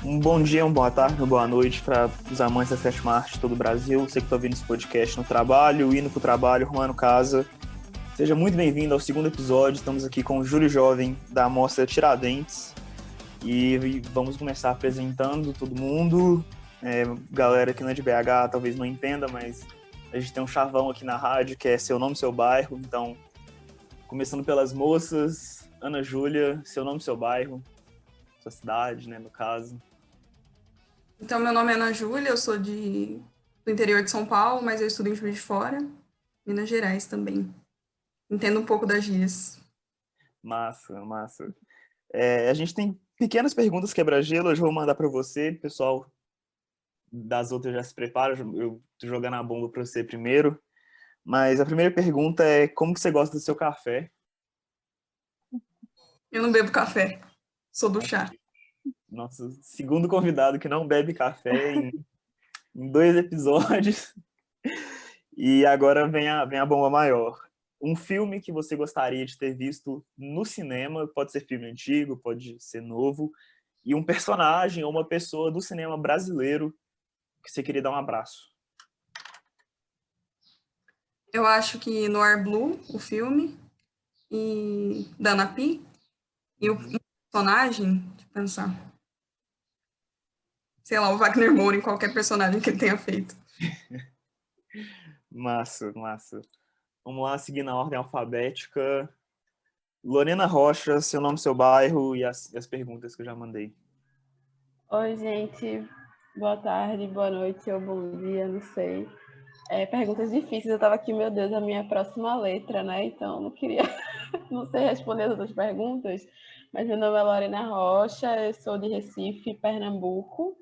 Um bom dia, uma boa tarde, uma boa noite para os amantes da sétima arte de todo o Brasil. Você que está ouvindo esse podcast no trabalho, indo para o trabalho, arrumando casa. Seja muito bem-vindo ao segundo episódio. Estamos aqui com o Júlio Jovem, da Amostra Tiradentes. E vamos começar apresentando todo mundo. Galera que não é de BH talvez não entenda, mas a gente tem um chavão aqui na rádio que é Seu Nome, Seu Bairro. Então, começando pelas moças, Ana Júlia, Seu Nome, Seu Bairro, sua cidade, né, no caso. Então, meu nome é Ana Júlia, eu sou do interior de São Paulo, mas eu estudo em Juiz de Fora, Minas Gerais também. Entendo um pouco das gírias. Massa. A gente tem pequenas perguntas quebra-gelo, eu já vou mandar para você, pessoal das outras já se prepara, eu tô jogando a bomba para você primeiro. Mas a primeira pergunta é: como que você gosta do seu café? Eu não bebo café, sou do chá. Nosso segundo convidado que não bebe café em 2 episódios. E agora vem a bomba maior. Um filme que você gostaria de ter visto no cinema, pode ser filme antigo, pode ser novo, e um personagem ou uma pessoa do cinema brasileiro que você queria dar um abraço. Eu acho que Noir Blue, o filme, e Dana Pi, e o personagem, deixa eu pensar, sei lá, o Wagner Moura em qualquer personagem que ele tenha feito. Massa. Vamos lá, seguindo a ordem alfabética. Lorena Rocha, Seu Nome, Seu Bairro e as perguntas que eu já mandei. Oi, gente. Boa tarde, boa noite ou bom dia, não sei. Perguntas difíceis. Eu tava aqui, meu Deus, a minha próxima letra, né? Então, não queria, não sei responder as outras perguntas. Mas meu nome é Lorena Rocha, eu sou de Recife, Pernambuco.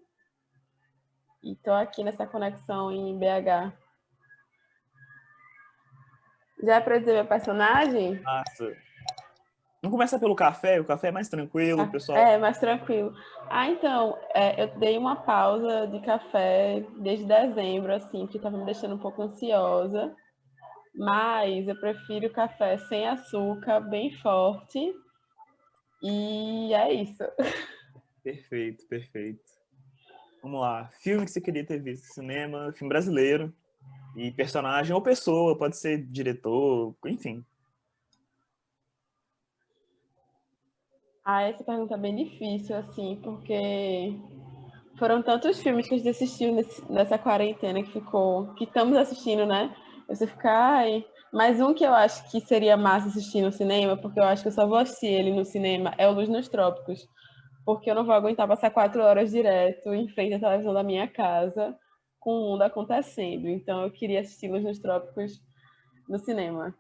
E tô aqui nessa conexão em BH. Já é pra dizer meu personagem? Massa. Vamos começar pelo café, o café é mais tranquilo, pessoal. É, mais tranquilo. Então, eu dei uma pausa de café desde dezembro, assim, que estava me deixando um pouco ansiosa. Mas eu prefiro café sem açúcar, bem forte. E é isso. Perfeito. Vamos lá. Filme que você queria ter visto no cinema, filme brasileiro. E personagem ou pessoa, pode ser diretor, enfim. Essa pergunta é bem difícil, assim, porque foram tantos filmes que a gente assistiu nessa quarentena que estamos assistindo, né? Você fica, ai. Mas um que eu acho que seria massa assistir no cinema, porque eu acho que eu só vou assistir ele no cinema, é o Luz nos Trópicos. Porque eu não vou aguentar passar 4 horas direto em frente à televisão da minha casa com o mundo acontecendo. Então eu queria assistir Luz nos Trópicos no cinema.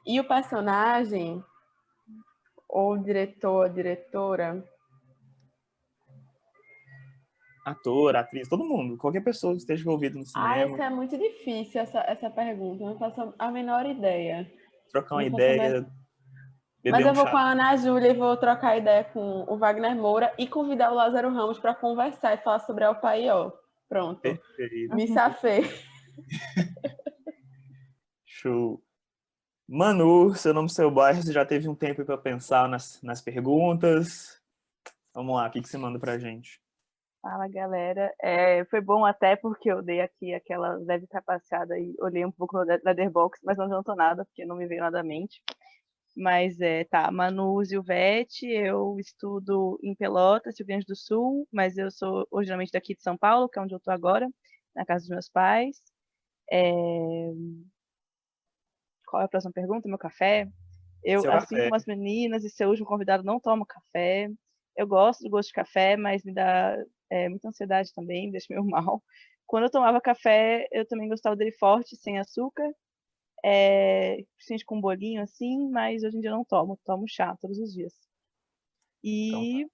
E o personagem, ou diretor, diretora... Ator, atriz, todo mundo. Qualquer pessoa que esteja envolvida no cinema. Isso é muito difícil, essa pergunta. Eu não faço a menor ideia. Trocar uma Não faço a ideia, Mas beber eu um vou com chá. a Ana Júlia e vou trocar ideia com o Wagner Moura e convidar o Lázaro Ramos para conversar e falar sobre o Paió. Pronto. Perfeito. Me safei. Show. Manu, Seu Nome, Seu Bairro, você já teve um tempo para pensar nas perguntas. Vamos lá, o que você manda pra gente? Fala, galera. Foi bom até porque eu dei aqui aquela leve trapaceada e olhei um pouco no Letterboxd, mas não adiantou nada, porque não me veio nada à mente. Mas tá, Manu Zilvete, eu estudo em Pelotas, Rio Grande do Sul, mas eu sou originalmente daqui de São Paulo, que é onde eu tô agora, na casa dos meus pais. Qual é a próxima pergunta? Meu café? Eu, Seu assim café. como as meninas e seu último convidado, não tomo café. Eu gosto do gosto de café, mas me dá muita ansiedade também, me deixa meio mal. Quando eu tomava café, eu também gostava dele forte, sem açúcar, principalmente com um bolinho assim, mas hoje em dia eu não tomo chá todos os dias. Então,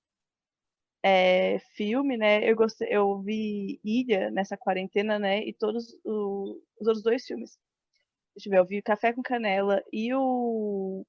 E filme, né? Eu vi Ilha nessa quarentena, né? E todos os outros 2 filmes. Deixa eu ver, eu vi Café com Canela e o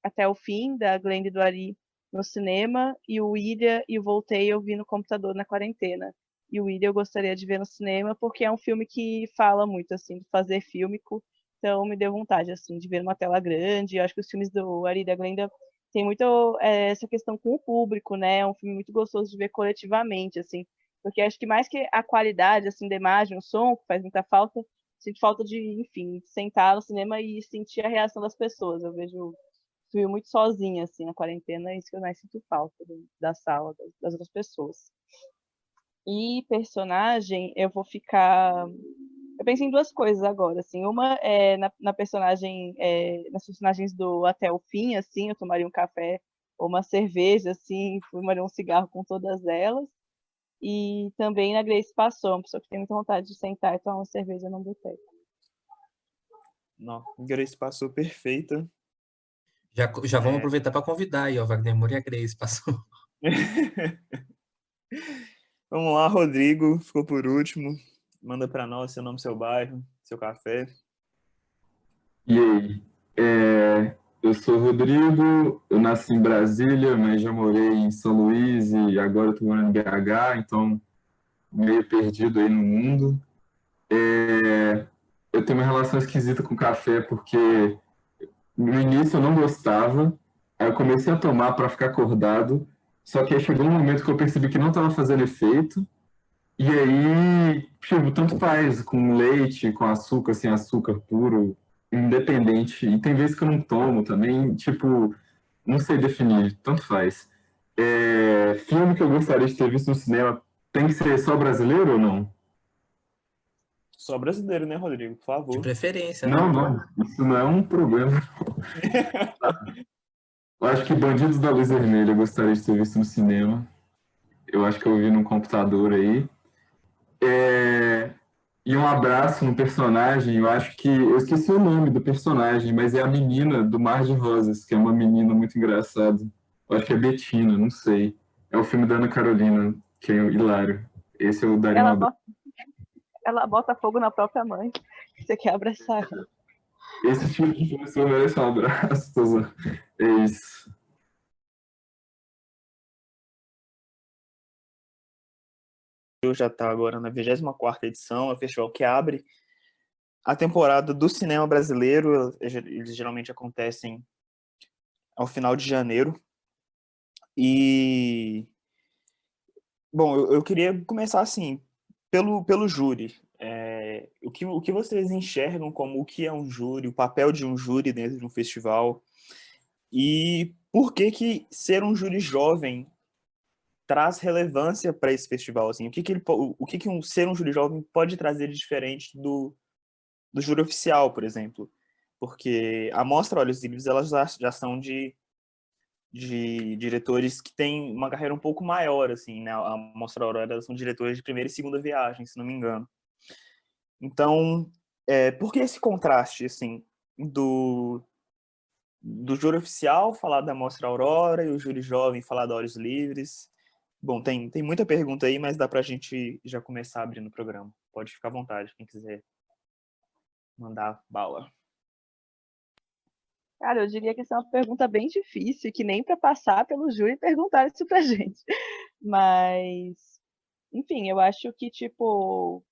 Até o Fim, da Glenda e do Ari, no cinema, e o Ilha e o Voltei eu vi no computador na quarentena. E o Ilha eu gostaria de ver no cinema, porque é um filme que fala muito, assim, de fazer fílmico, então me deu vontade, assim, de ver numa tela grande. Eu acho que os filmes do Ari e da Glenda tem muito essa questão com o público, né? É um filme muito gostoso de ver coletivamente, assim, porque acho que mais que a qualidade, assim, da imagem, o som, que faz muita falta, sinto falta de, enfim, sentar no cinema e sentir a reação das pessoas. Eu vejo filme muito sozinha, assim, na quarentena, é isso que eu mais sinto falta da sala, das outras pessoas. E personagem, eu vou ficar. Eu pensei em duas coisas agora, assim. Uma é na personagem, nas personagens do Até o Fim, assim, eu tomaria um café ou uma cerveja, assim, fumaria um cigarro com todas elas. E também na Grace Passou, uma pessoa que tem muita vontade de sentar e tomar uma cerveja num boteco. Não, Grace Passou perfeita. Já vamos aproveitar para convidar aí, ó, Wagner Moura e a Grace passou. Vamos lá, Rodrigo, ficou por último. Manda para nós seu nome, seu bairro, seu café. E aí? Eu sou o Rodrigo, eu nasci em Brasília, mas já morei em São Luís e agora estou morando em BH, então meio perdido aí no mundo. Eu tenho uma relação esquisita com café porque no início eu não gostava, aí eu comecei a tomar para ficar acordado, só que aí chegou um momento que eu percebi que não estava fazendo efeito, e aí, tipo, tanto faz com leite, com açúcar, sem açúcar puro, independente. E tem vezes que eu não tomo também, tipo, não sei definir, tanto faz. Filme que eu gostaria de ter visto no cinema tem que ser só brasileiro ou não? Só brasileiro, né, Rodrigo? Por De favor. preferência, né? Não, não, isso não é um problema. Eu acho que Bandidos da Luz Vermelha eu gostaria de ter visto no cinema. Eu acho que eu vi num computador aí. E um abraço no personagem, eu acho que. Eu esqueci o nome do personagem, mas é a menina do Mar de Rosas, que é uma menina muito engraçada. Eu acho que é Betina, não sei. É o filme da Ana Carolina, que é hilário. Esse eu daria um Ela abraço. bota, ela bota fogo na própria mãe. Você quer abraçar ela. Esse tipo de pessoa merece um abraço. Tô zoando. É isso. Eu já está agora na 24ª edição, é o festival que abre a temporada do cinema brasileiro. Eles geralmente acontecem ao final de janeiro. E, bom, eu queria começar assim, pelo júri. O que vocês enxergam como o que é um júri, o papel de um júri dentro de um festival, e por que ser um júri jovem traz relevância para esse festival? Assim, ser um júri jovem pode trazer de diferente do júri oficial, por exemplo? Porque a Mostra Olhos Livres, elas já são de diretores que têm uma carreira um pouco maior, assim, né? A Mostra Aurora, elas são diretores de primeira e segunda viagem, se não me engano. Então, por que esse contraste, assim, do júri oficial falar da Mostra Aurora e o júri jovem falar da Olhos Livres? Bom, tem muita pergunta aí, mas dá pra gente já começar abrindo o programa. Pode ficar à vontade, quem quiser mandar bala. Cara, eu diria que essa é uma pergunta bem difícil, que nem para passar pelo júri perguntar isso pra gente. Mas, enfim, eu acho que, tipo,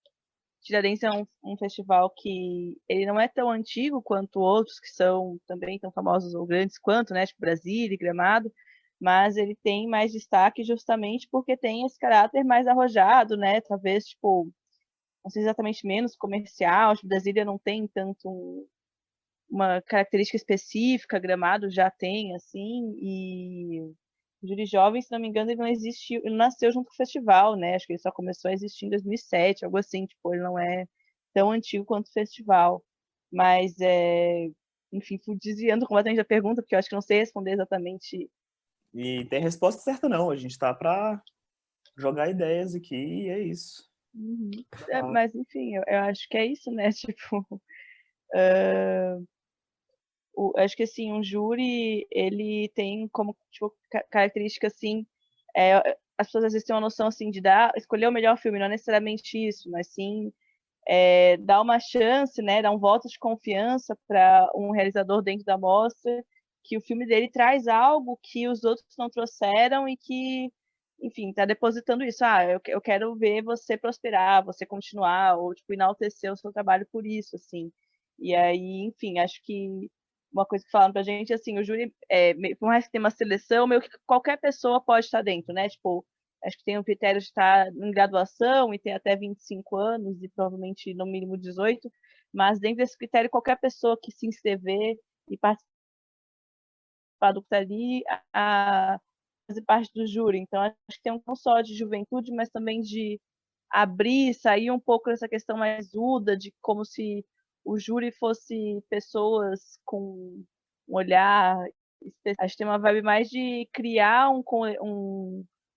Tiradentes é um festival que ele não é tão antigo quanto outros que são também tão famosos ou grandes quanto, né, tipo Brasília e Gramado, mas ele tem mais destaque justamente porque tem esse caráter mais arrojado, né, talvez, tipo, não sei exatamente menos comercial, tipo, Brasília não tem tanto uma característica específica, Gramado já tem, assim, e o Júri Jovem, se não me engano, ele não existiu, ele nasceu junto com o festival, né? Acho que ele só começou a existir em 2007, algo assim, tipo, ele não é tão antigo quanto o festival. Mas, enfim, fui desviando completamente da pergunta, porque eu acho que não sei responder exatamente. E tem resposta certa não, a gente tá para jogar ideias aqui e é isso. Uhum. Mas, enfim, eu acho que é isso, né? Tipo, acho que assim, um júri, ele tem como tipo, característica assim, as pessoas às vezes têm uma noção assim de escolher o melhor filme, não é necessariamente isso, mas sim dar uma chance, né, dar um voto de confiança para um realizador dentro da mostra, que o filme dele traz algo que os outros não trouxeram e que, enfim, está depositando isso. Eu quero ver você prosperar, você continuar, ou tipo, enaltecer o seu trabalho por isso, assim. E aí, enfim, acho que uma coisa que falaram pra gente, assim, o júri, por mais que tenha uma seleção, meio que qualquer pessoa pode estar dentro, né? Tipo, acho que tem um critério de estar em graduação e ter até 25 anos e provavelmente no mínimo 18, mas dentro desse critério, qualquer pessoa que se inscrever e participar do que está ali, fazer parte do júri. Então, acho que tem não só de juventude, mas também de abrir, sair um pouco dessa questão mais uda, de como se o júri fosse pessoas com um olhar especial. Acho que tem uma vibe mais de criar um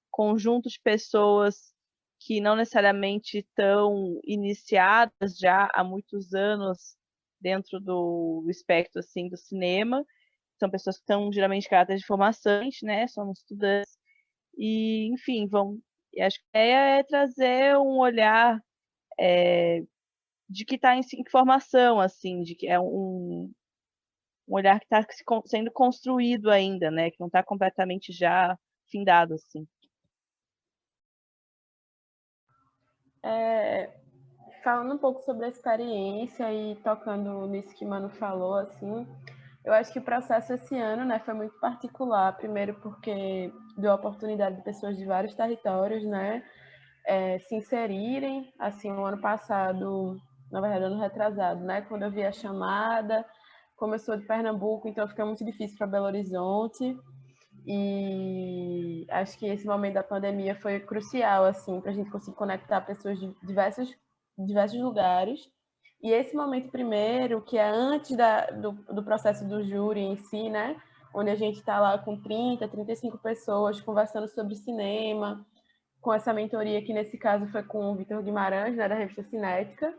conjunto de pessoas que não necessariamente estão iniciadas já há muitos anos dentro do espectro assim do cinema. São pessoas que estão geralmente em caráter de formações, né? São estudantes e, enfim, e acho que a ideia é trazer um olhar de que está em formação, assim, de que é um olhar que está sendo construído ainda, né? Que não está completamente já findado, assim. Falando um pouco sobre a experiência e tocando nisso que o Manu falou, assim, eu acho que o processo esse ano, né, foi muito particular. Primeiro porque deu a oportunidade de pessoas de vários territórios, né, se inserirem. Assim, o ano passado, na verdade, ano retrasado, né, quando eu vi a chamada, começou de Pernambuco, então fica muito difícil para Belo Horizonte. E acho que esse momento da pandemia foi crucial, assim, para a gente conseguir conectar pessoas de diversos lugares. E esse momento primeiro, que é antes do processo do júri em si, né? Onde a gente está lá com 35 pessoas conversando sobre cinema, com essa mentoria que nesse caso foi com o Vitor Guimarães, né, da revista Cinética.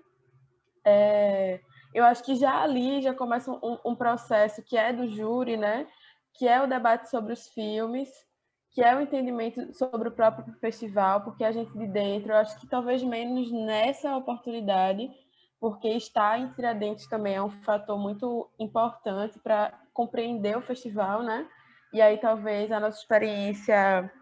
Eu acho que já ali já começa um processo que é do júri, né? Que é o debate sobre os filmes, que é o entendimento sobre o próprio festival, porque a gente de dentro, eu acho que talvez menos nessa oportunidade, porque estar em Tiradentes também é um fator muito importante para compreender o festival, né? E aí talvez a nossa experiência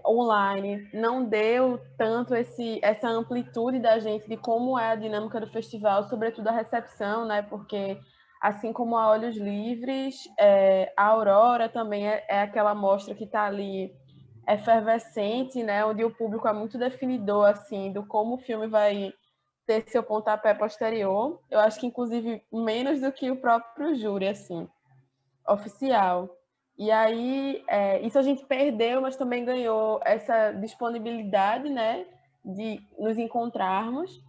online não deu tanto essa amplitude da gente de como é a dinâmica do festival, sobretudo a recepção, né? Porque assim como a Olhos Livres, a Aurora também é aquela mostra que está ali efervescente, né? Onde o público é muito definidor assim do como o filme vai ter seu pontapé posterior. Eu acho que inclusive menos do que o próprio júri, assim, oficial. E aí, isso a gente perdeu, mas também ganhou essa disponibilidade, né, de nos encontrarmos.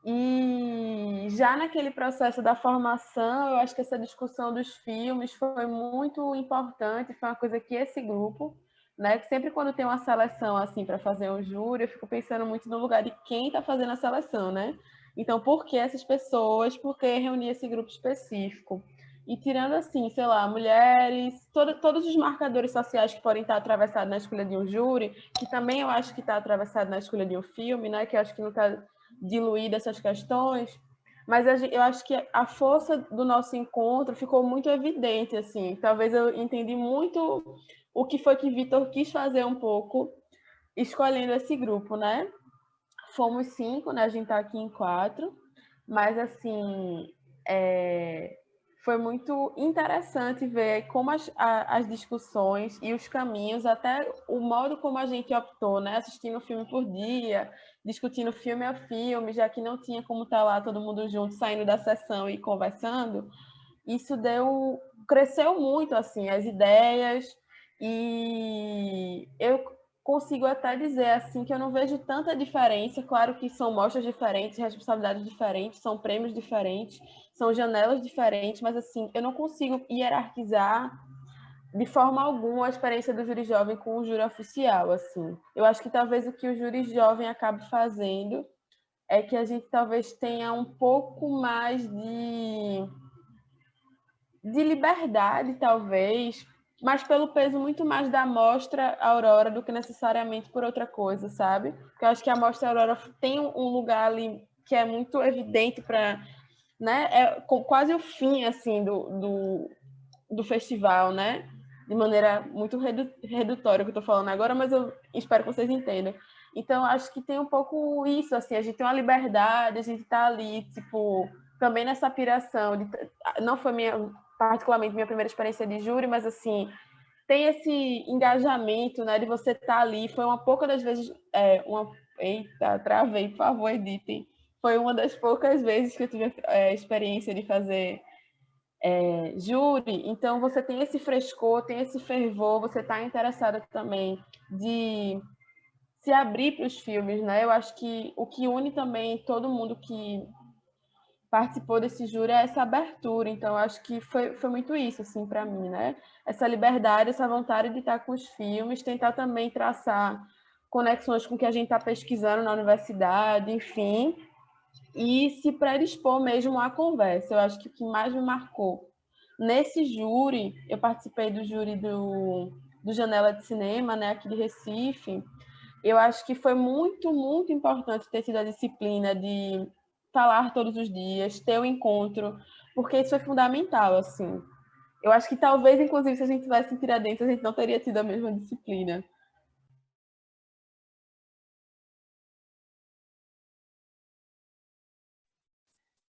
E já naquele processo da formação, eu acho que essa discussão dos filmes foi muito importante, foi uma coisa que esse grupo, né, que sempre quando tem uma seleção assim para fazer um júri, eu fico pensando muito no lugar de quem está fazendo a seleção, né? Então, por que essas pessoas? Por que reunir esse grupo específico? E tirando assim, sei lá, mulheres, todos os marcadores sociais que podem estar atravessados na escolha de um júri, que também eu acho que está atravessado na escolha de um filme, né? Que eu acho que não está diluída essas questões, mas eu acho que a força do nosso encontro ficou muito evidente, assim. Talvez eu entendi muito o que foi que Vitor quis fazer um pouco, escolhendo esse grupo, né? Fomos 5, né? A gente está aqui em 4, mas assim, foi muito interessante ver como as discussões e os caminhos, até o modo como a gente optou, né? Assistindo filme por dia, discutindo filme a filme, já que não tinha como estar lá todo mundo junto, saindo da sessão e conversando. Isso cresceu muito, assim, as ideias, e eu consigo até dizer, assim, que eu não vejo tanta diferença. Claro que são mostras diferentes, responsabilidades diferentes, são prêmios diferentes, são janelas diferentes, mas, assim, eu não consigo hierarquizar de forma alguma a experiência do júri jovem com o júri oficial, assim. Eu acho que talvez o que o júri jovem acabe fazendo é que a gente talvez tenha um pouco mais de liberdade, talvez, mas pelo peso muito mais da Mostra Aurora do que necessariamente por outra coisa, sabe? Porque eu acho que a Mostra Aurora tem um lugar ali que é muito evidente para, né? É quase o fim, assim, do festival, né? De maneira muito redutória que eu estou falando agora, mas eu espero que vocês entendam. Então, acho que tem um pouco isso, assim, a gente tem uma liberdade, a gente está ali, tipo, também nessa piração, não foi particularmente minha primeira experiência de júri, mas assim, tem esse engajamento, né, de você estar ali. Foi uma pouca das vezes, eita, travei, por favor, editem. Foi uma das poucas vezes que eu tive a experiência de fazer júri, então você tem esse frescor, tem esse fervor, você está interessada também de se abrir para os filmes, né? Eu acho que o que une também todo mundo que participou desse júri é essa abertura, então eu acho que foi muito isso, assim, para mim, né? Essa liberdade, essa vontade de estar com os filmes, tentar também traçar conexões com o que a gente está pesquisando na universidade, enfim, e se predispor mesmo à conversa. Eu acho que o que mais me marcou nesse júri, eu participei do júri do Janela de Cinema, né, aqui de Recife. Eu acho que foi muito, muito importante ter tido a disciplina de falar todos os dias, ter o encontro, porque isso foi fundamental, assim. Eu acho que talvez, inclusive, se a gente tivesse em Tiradentes, a gente não teria tido a mesma disciplina.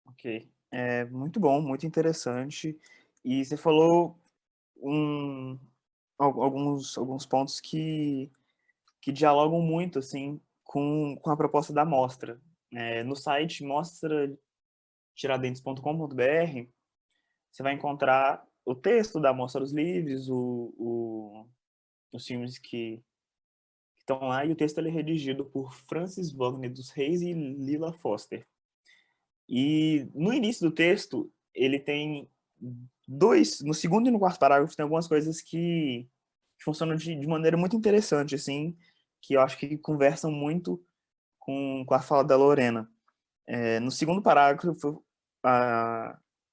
Ok. Muito bom, muito interessante. E você falou alguns pontos que dialogam muito assim com a proposta da mostra. No site mostratiradentes.com.br você vai encontrar o texto da Mostra dos Livros, os filmes que estão lá, e o texto ele é redigido por Francis Wagner dos Reis e Lila Foster. E no início do texto, ele tem no segundo e no quarto parágrafo, tem algumas coisas que funcionam de maneira muito interessante, assim, que eu acho que conversam muito com a fala da Lorena. No segundo parágrafo,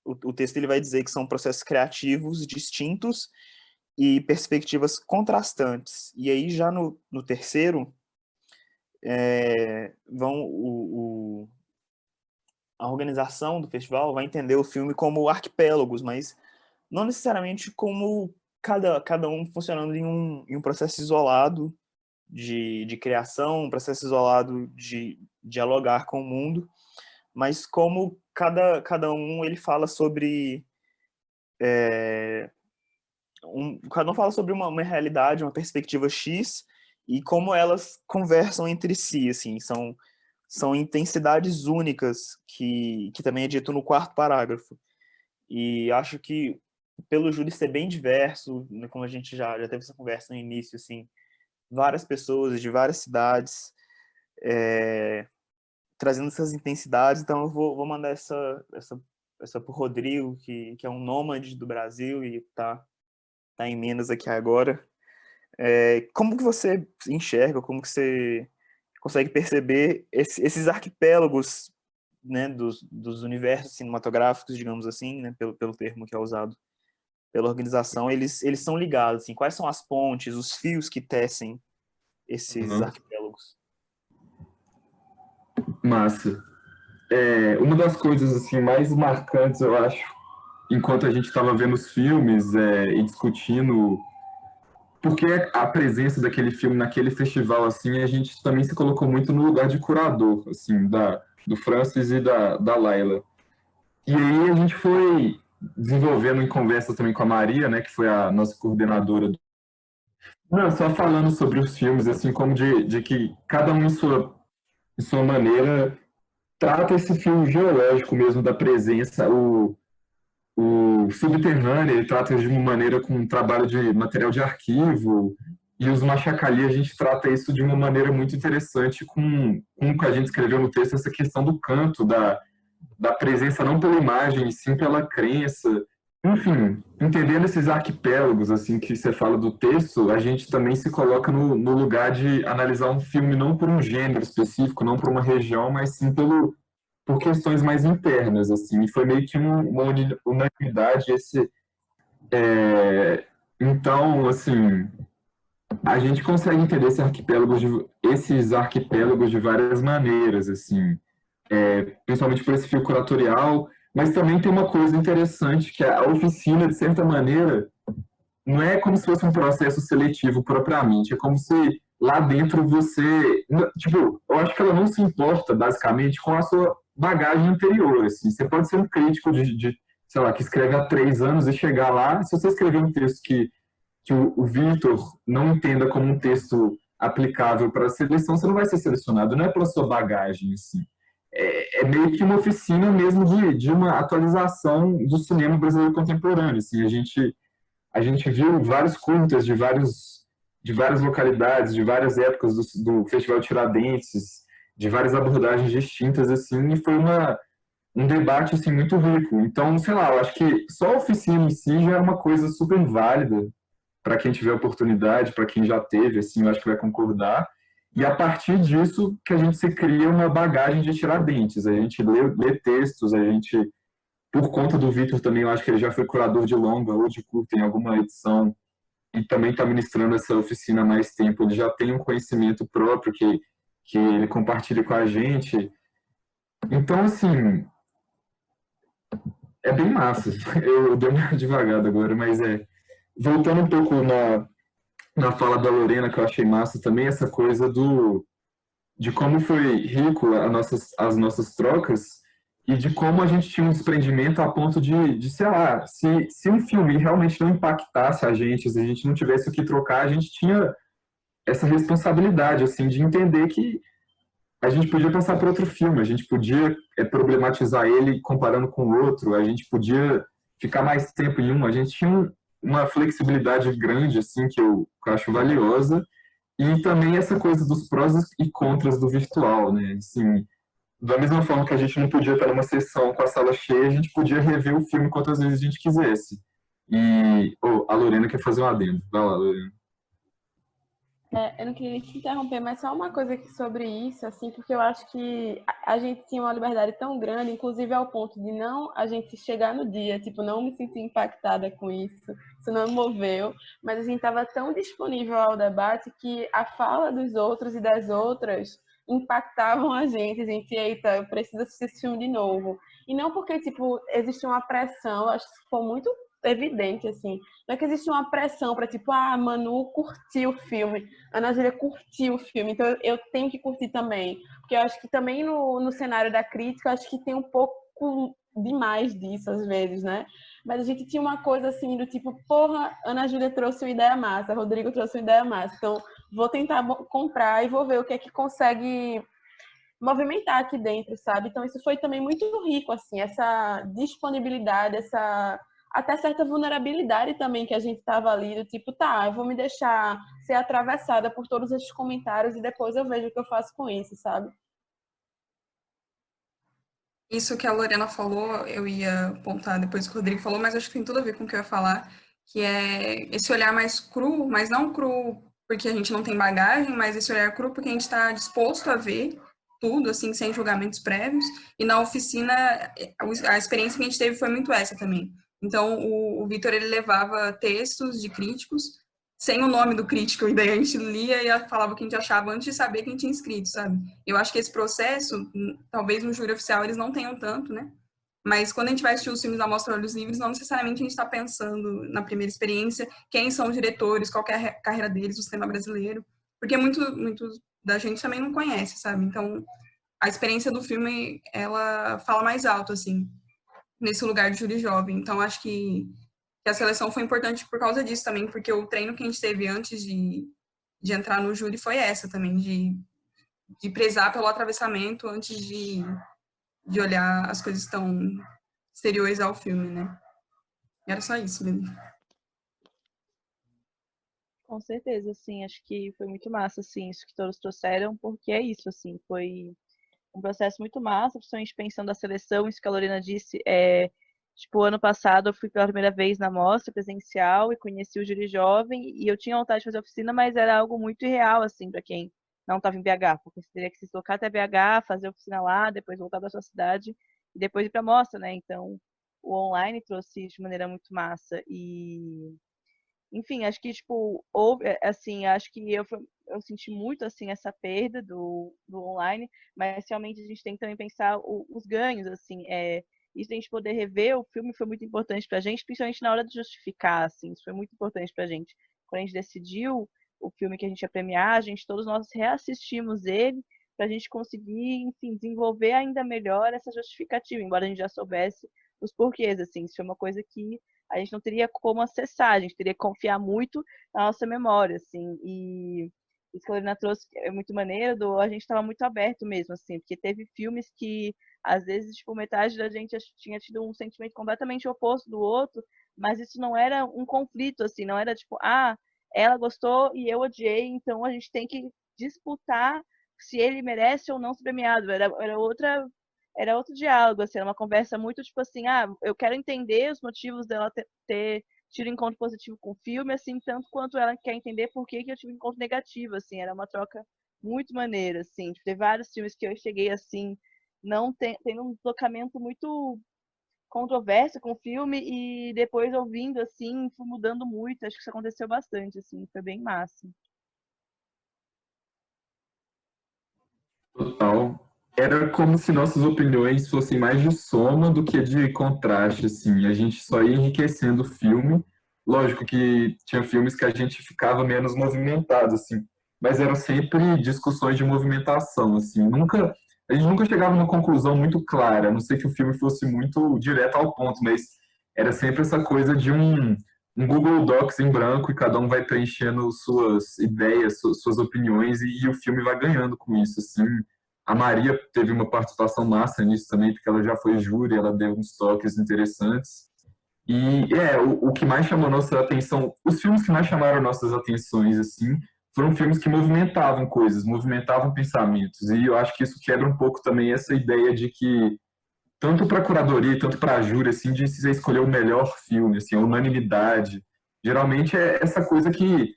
o texto ele vai dizer que são processos criativos distintos e perspectivas contrastantes. E aí, já no terceiro, a organização do festival vai entender o filme como arquipélagos, mas não necessariamente como cada um funcionando em um processo isolado de criação, um processo isolado de dialogar com o mundo, mas como cada um ele fala sobre cada um fala sobre uma realidade, uma perspectiva X, e como elas conversam entre si, assim, são intensidades únicas, que também é dito no quarto parágrafo. E acho que, pelo júri ser bem diverso, né, como a gente já teve essa conversa no início, assim, várias pessoas de várias cidades, trazendo essas intensidades, então eu vou mandar essa pro Rodrigo, que é um nômade do Brasil e tá em Minas aqui agora. Como que você enxerga, como que você consegue perceber esses arquipélagos, né, dos universos cinematográficos, digamos assim, né, pelo termo que é usado pela organização, eles são ligados, assim, quais são as pontes, os fios que tecem esses arquipélagos? Massa. Uma das coisas assim mais marcantes, eu acho, enquanto a gente estava vendo os filmes e discutindo porque a presença daquele filme naquele festival, assim, a gente também se colocou muito no lugar de curador, assim, do Francis e da Laila. E aí a gente foi desenvolvendo em conversa também com a Maria, né, que foi a nossa coordenadora. Não, só falando sobre os filmes, assim, como de que cada um em sua maneira trata esse fio geológico mesmo da presença, o subterrâneo, ele trata de uma maneira com um trabalho de material de arquivo, e os Machacali, a gente trata isso de uma maneira muito interessante com o que a gente escreveu no texto, essa questão do canto, da presença não pela imagem, e sim pela crença. Enfim, entendendo esses arquipélagos, assim, que você fala do texto, a gente também se coloca no lugar de analisar um filme não por um gênero específico, não por uma região, mas sim por questões mais internas, assim, e foi meio que uma unanimidade então, assim, a gente consegue entender esses arquipélagos de várias maneiras, assim, principalmente por esse fio curatorial, mas também tem uma coisa interessante, que a oficina, de certa maneira, não é como se fosse um processo seletivo propriamente, é como se lá dentro você... Tipo, eu acho que ela não se importa, basicamente, com a sua bagagem anterior, assim. Você pode ser um crítico sei lá, que escreve há 3 anos e chegar lá, se você escrever um texto que o Vitor não entenda como um texto aplicável para a seleção, você não vai ser selecionado, não é pela sua bagagem, assim. É meio que uma oficina mesmo de uma atualização do cinema brasileiro contemporâneo, assim. A gente viu vários curtas de várias localidades, de várias épocas do Festival Tiradentes, de várias abordagens distintas, assim, e foi um debate, assim, muito rico. Então, sei lá, eu acho que só a oficina em si já é uma coisa super válida para quem tiver oportunidade, para quem já teve, assim, eu acho que vai concordar. E a partir disso que a gente se cria uma bagagem de Tiradentes. A gente lê textos, a gente, por conta do Vitor também, eu acho que ele já foi curador de longa ou de curta em alguma edição e também está ministrando essa oficina há mais tempo. Ele já tem um conhecimento próprio que ele compartilha com a gente. Então, assim, é bem massa. Eu dei uma devagada agora, mas voltando um pouco na fala da Lorena, que eu achei massa também, essa coisa de como foi rico as nossas trocas e de como a gente tinha um desprendimento a ponto sei lá, se um filme realmente não impactasse a gente, se a gente não tivesse o que trocar, a gente tinha essa responsabilidade, assim, de entender que a gente podia passar por outro filme, a gente podia problematizar ele comparando com o outro, a gente podia ficar mais tempo em um, a gente tinha uma flexibilidade grande, assim, que eu acho valiosa, e também essa coisa dos prós e contras do virtual, né? Assim, da mesma forma que a gente não podia estar numa sessão com a sala cheia, a gente podia rever o filme quantas vezes a gente quisesse. E a Lorena quer fazer um adendo. Vai lá, Lorena. Eu não queria te interromper, mas só uma coisa aqui sobre isso, assim, porque eu acho que a gente tinha uma liberdade tão grande, inclusive ao ponto de não a gente chegar no dia, tipo, não me sentir impactada com isso não me moveu, mas a gente estava tão disponível ao debate que a fala dos outros e das outras impactavam a gente, eita, eu preciso assistir esse filme de novo. E não porque, tipo, existe uma pressão, acho que ficou muito evidente, assim, não é que existe uma pressão para tipo, Manu curtiu o filme, Ana Júlia curtiu o filme, então eu tenho que curtir também. Porque eu acho que também no cenário da crítica, eu acho que tem um pouco demais disso às vezes, né? Mas a gente tinha uma coisa assim do tipo, porra, Ana Júlia trouxe uma ideia massa, Rodrigo trouxe uma ideia massa, então vou tentar comprar e vou ver o que é que consegue movimentar aqui dentro, sabe? Então isso foi também muito rico, assim, essa disponibilidade, essa até certa vulnerabilidade também que a gente estava ali, do tipo, tá, eu vou me deixar ser atravessada por todos esses comentários e depois eu vejo o que eu faço com isso, sabe? Isso que a Lorena falou, eu ia apontar depois que o Rodrigo falou, mas acho que tem tudo a ver com o que eu ia falar, que é esse olhar mais cru, mas não cru porque a gente não tem bagagem, mas esse olhar cru porque a gente está disposto a ver tudo, assim, sem julgamentos prévios. E na oficina, a experiência que a gente teve foi muito essa também. Então, o Vitor, ele levava textos de críticos, sem o nome do crítico, e daí a gente lia e falava o que a gente achava antes de saber quem tinha escrito, sabe? Eu acho que esse processo, talvez no júri oficial eles não tenham tanto, né? Mas quando a gente vai assistir os filmes da Mostra Olhos Livres, não necessariamente a gente está pensando na primeira experiência, quem são os diretores, qual é a carreira deles no cinema brasileiro, porque muito da gente também não conhece, sabe? Então, a experiência do filme, ela fala mais alto, assim, nesse lugar de júri jovem. Então, acho que a seleção foi importante por causa disso também, porque o treino que a gente teve antes de entrar no júri foi essa também, de prezar pelo atravessamento antes de olhar as coisas tão exteriores ao filme, né? Era só isso mesmo. Com certeza, assim, acho que foi muito massa, assim, isso que todos trouxeram, porque é isso, assim, foi um processo muito massa, principalmente pensando a seleção, isso que a Lorena disse, tipo, ano passado eu fui pela primeira vez na mostra presencial e conheci o júri jovem, e eu tinha vontade de fazer oficina, mas era algo muito irreal, assim, para quem não estava em BH, porque você teria que se deslocar até BH, fazer oficina lá, depois voltar da sua cidade, e depois ir para a mostra, né, então o online trouxe isso de maneira muito massa, e enfim, acho que, tipo, assim, acho que eu senti muito, assim, essa perda do online, mas realmente a gente tem que também pensar os ganhos, assim, isso de a gente poder rever o filme foi muito importante pra gente, principalmente na hora de justificar, assim, isso foi muito importante pra gente. Quando a gente decidiu o filme que a gente ia premiar, todos nós reassistimos ele para a gente conseguir, enfim, desenvolver ainda melhor essa justificativa, embora a gente já soubesse os porquês, assim, isso é uma coisa que a gente não teria como acessar, a gente teria que confiar muito na nossa memória, assim, e isso que a Lorena trouxe é muito maneiro, a gente estava muito aberto mesmo, assim, porque teve filmes que, às vezes, tipo, metade da gente tinha tido um sentimento completamente oposto do outro, mas isso não era um conflito, assim, não era tipo, ela gostou e eu odiei, então a gente tem que disputar se ele merece ou não ser premiado. Era outro diálogo, assim, era uma conversa muito tipo assim, eu quero entender os motivos dela ter tido encontro positivo com o filme, assim, tanto quanto ela quer entender por que eu tive encontro negativo, assim, era uma troca muito maneira, assim, tem vários filmes que eu cheguei, assim, não tendo um deslocamento muito controverso com o filme e depois ouvindo, assim, fui mudando muito, acho que isso aconteceu bastante, assim, foi bem massa. Total. Era como se nossas opiniões fossem mais de soma do que de contraste, assim. A gente só ia enriquecendo o filme. Lógico que tinha filmes que a gente ficava menos movimentado, assim. Mas eram sempre discussões de movimentação, assim. A gente nunca chegava numa conclusão muito clara, a não ser que o filme fosse muito direto ao ponto, mas era sempre essa coisa de um Google Docs em branco e cada um vai preenchendo suas ideias, suas opiniões e o filme vai ganhando com isso, assim. A Maria teve uma participação massa nisso também, porque ela já foi júri, ela deu uns toques interessantes. E o que mais chamou nossa atenção, os filmes que mais chamaram nossas atenções, assim, foram filmes que movimentavam coisas, movimentavam pensamentos. E eu acho que isso quebra um pouco também essa ideia de que, tanto para a curadoria, tanto para a júri, assim, de você escolher o melhor filme, assim, a unanimidade. Geralmente é essa coisa que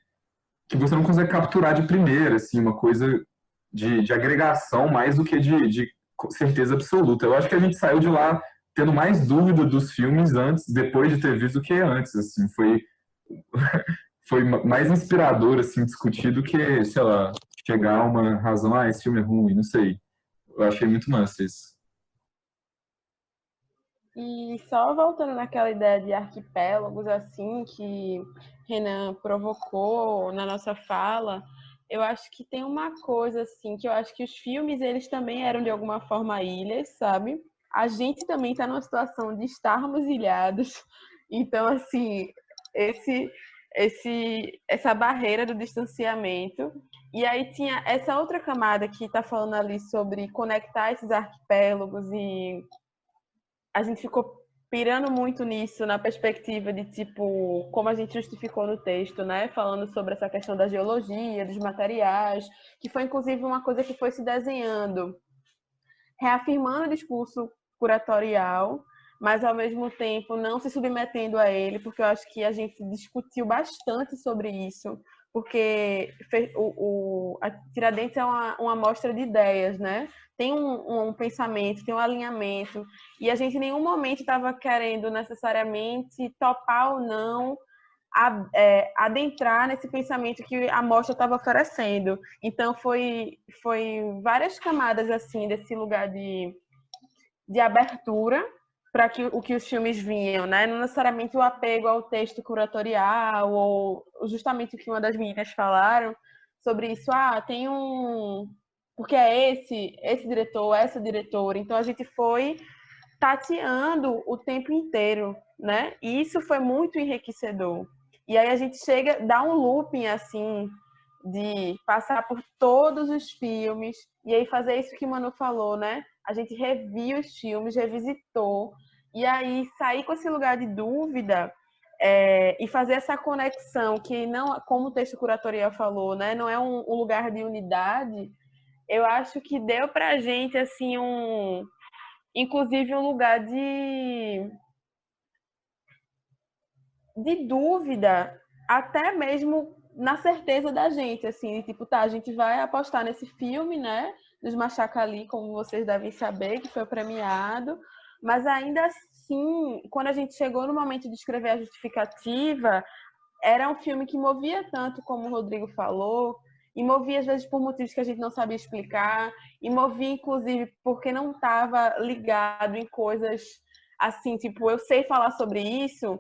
você não consegue capturar de primeira, assim, uma coisa de agregação mais do que de certeza absoluta. Eu acho que a gente saiu de lá tendo mais dúvida dos filmes antes, depois de ter visto do que antes, assim, foi mais inspirador, assim, discutir do que, sei lá, chegar a uma razão, esse filme é ruim, não sei. Eu achei muito massa isso. E só voltando naquela ideia de arquipélagos, assim, que Renan provocou na nossa fala, eu acho que tem uma coisa, assim, que eu acho que os filmes, eles também eram de alguma forma ilhas, sabe? A gente também está numa situação de estarmos ilhados. Então, assim, esse, essa barreira do distanciamento. E aí tinha essa outra camada que está falando ali sobre conectar esses arquipélagos e a gente ficou pirando muito nisso na perspectiva de, tipo, como a gente justificou no texto, né? Falando sobre essa questão da geologia, dos materiais, que foi, inclusive, uma coisa que foi se desenhando, reafirmando o discurso curatorial, mas, ao mesmo tempo, não se submetendo a ele, porque eu acho que a gente discutiu bastante sobre isso, porque a Tiradentes é uma amostra de ideias, né? Tem um pensamento, tem um alinhamento, e a gente em nenhum momento estava querendo necessariamente topar ou não adentrar nesse pensamento que a mostra estava oferecendo. Então, foi várias camadas assim desse lugar de abertura para o que os filmes vinham, né? Não necessariamente o apego ao texto curatorial ou justamente o que uma das meninas falaram sobre isso. Tem porque é esse diretor, essa diretora. Então a gente foi tateando o tempo inteiro, né? E isso foi muito enriquecedor. E aí a gente chega, dá um looping assim de passar por todos os filmes e aí fazer isso que o Manu falou, né? A gente reviu os filmes, revisitou e aí sair com esse lugar de dúvida e fazer essa conexão que não, como o texto curatorial falou, né? Não é um lugar de unidade. Eu acho que deu pra gente assim inclusive um lugar de dúvida, até mesmo na certeza da gente, assim, tipo, a gente vai apostar nesse filme, né, dos Machacali, como vocês devem saber, que foi premiado, mas ainda assim, quando a gente chegou no momento de escrever a justificativa, era um filme que movia tanto, como o Rodrigo falou, e movia às vezes por motivos que a gente não sabia explicar, e movia inclusive porque não estava ligado em coisas assim, tipo, eu sei falar sobre isso,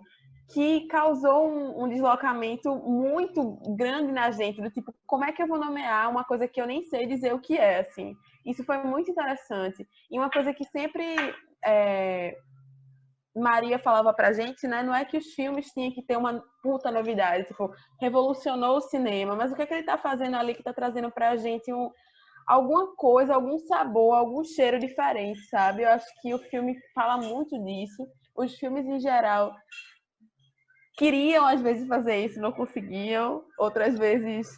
que causou um deslocamento muito grande na gente, do tipo, como é que eu vou nomear uma coisa que eu nem sei dizer o que é, assim. Isso foi muito interessante. E uma coisa que sempre Maria falava pra gente, né, não é que os filmes tinham que ter uma puta novidade, tipo, revolucionou o cinema, mas o que é que ele tá fazendo ali que tá trazendo pra gente alguma coisa, algum sabor, algum cheiro diferente, sabe? Eu acho que o filme fala muito disso. Os filmes, em geral, queriam às vezes fazer isso, não conseguiam, outras vezes,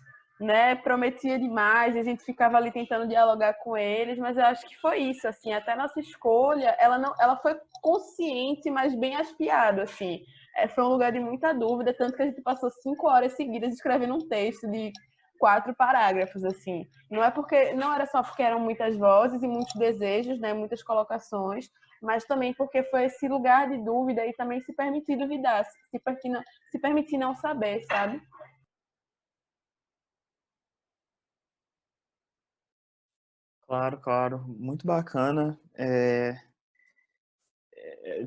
né, prometia demais, e a gente ficava ali tentando dialogar com eles, mas eu acho que foi isso, assim, até a nossa escolha, ela foi consciente, mas bem aspiada, assim. Foi um lugar de muita dúvida, tanto que a gente passou 5 horas seguidas escrevendo um texto de 4 parágrafos, assim. Não era só porque eram muitas vozes e muitos desejos, né, muitas colocações, mas também porque foi esse lugar de dúvida e também se permitir duvidar, se permitir não saber, sabe? Claro, claro, muito bacana.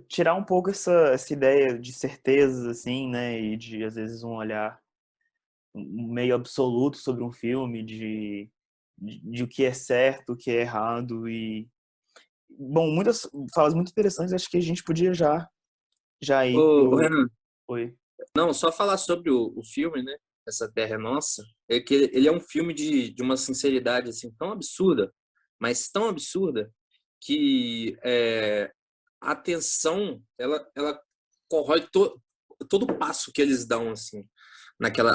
Tirar um pouco essa ideia de certezas, assim, né, e de, às vezes, um olhar meio absoluto sobre um filme, de o que é certo, o que é errado, e, bom, muitas falas muito interessantes, acho que a gente podia já ir Ô, pro... Renan, Oi. não, só falar sobre o filme, né? Essa Terra é Nossa, é que ele é um filme de uma sinceridade assim tão absurda, mas tão absurda, que a tensão, ela corrói todo passo que eles dão, assim,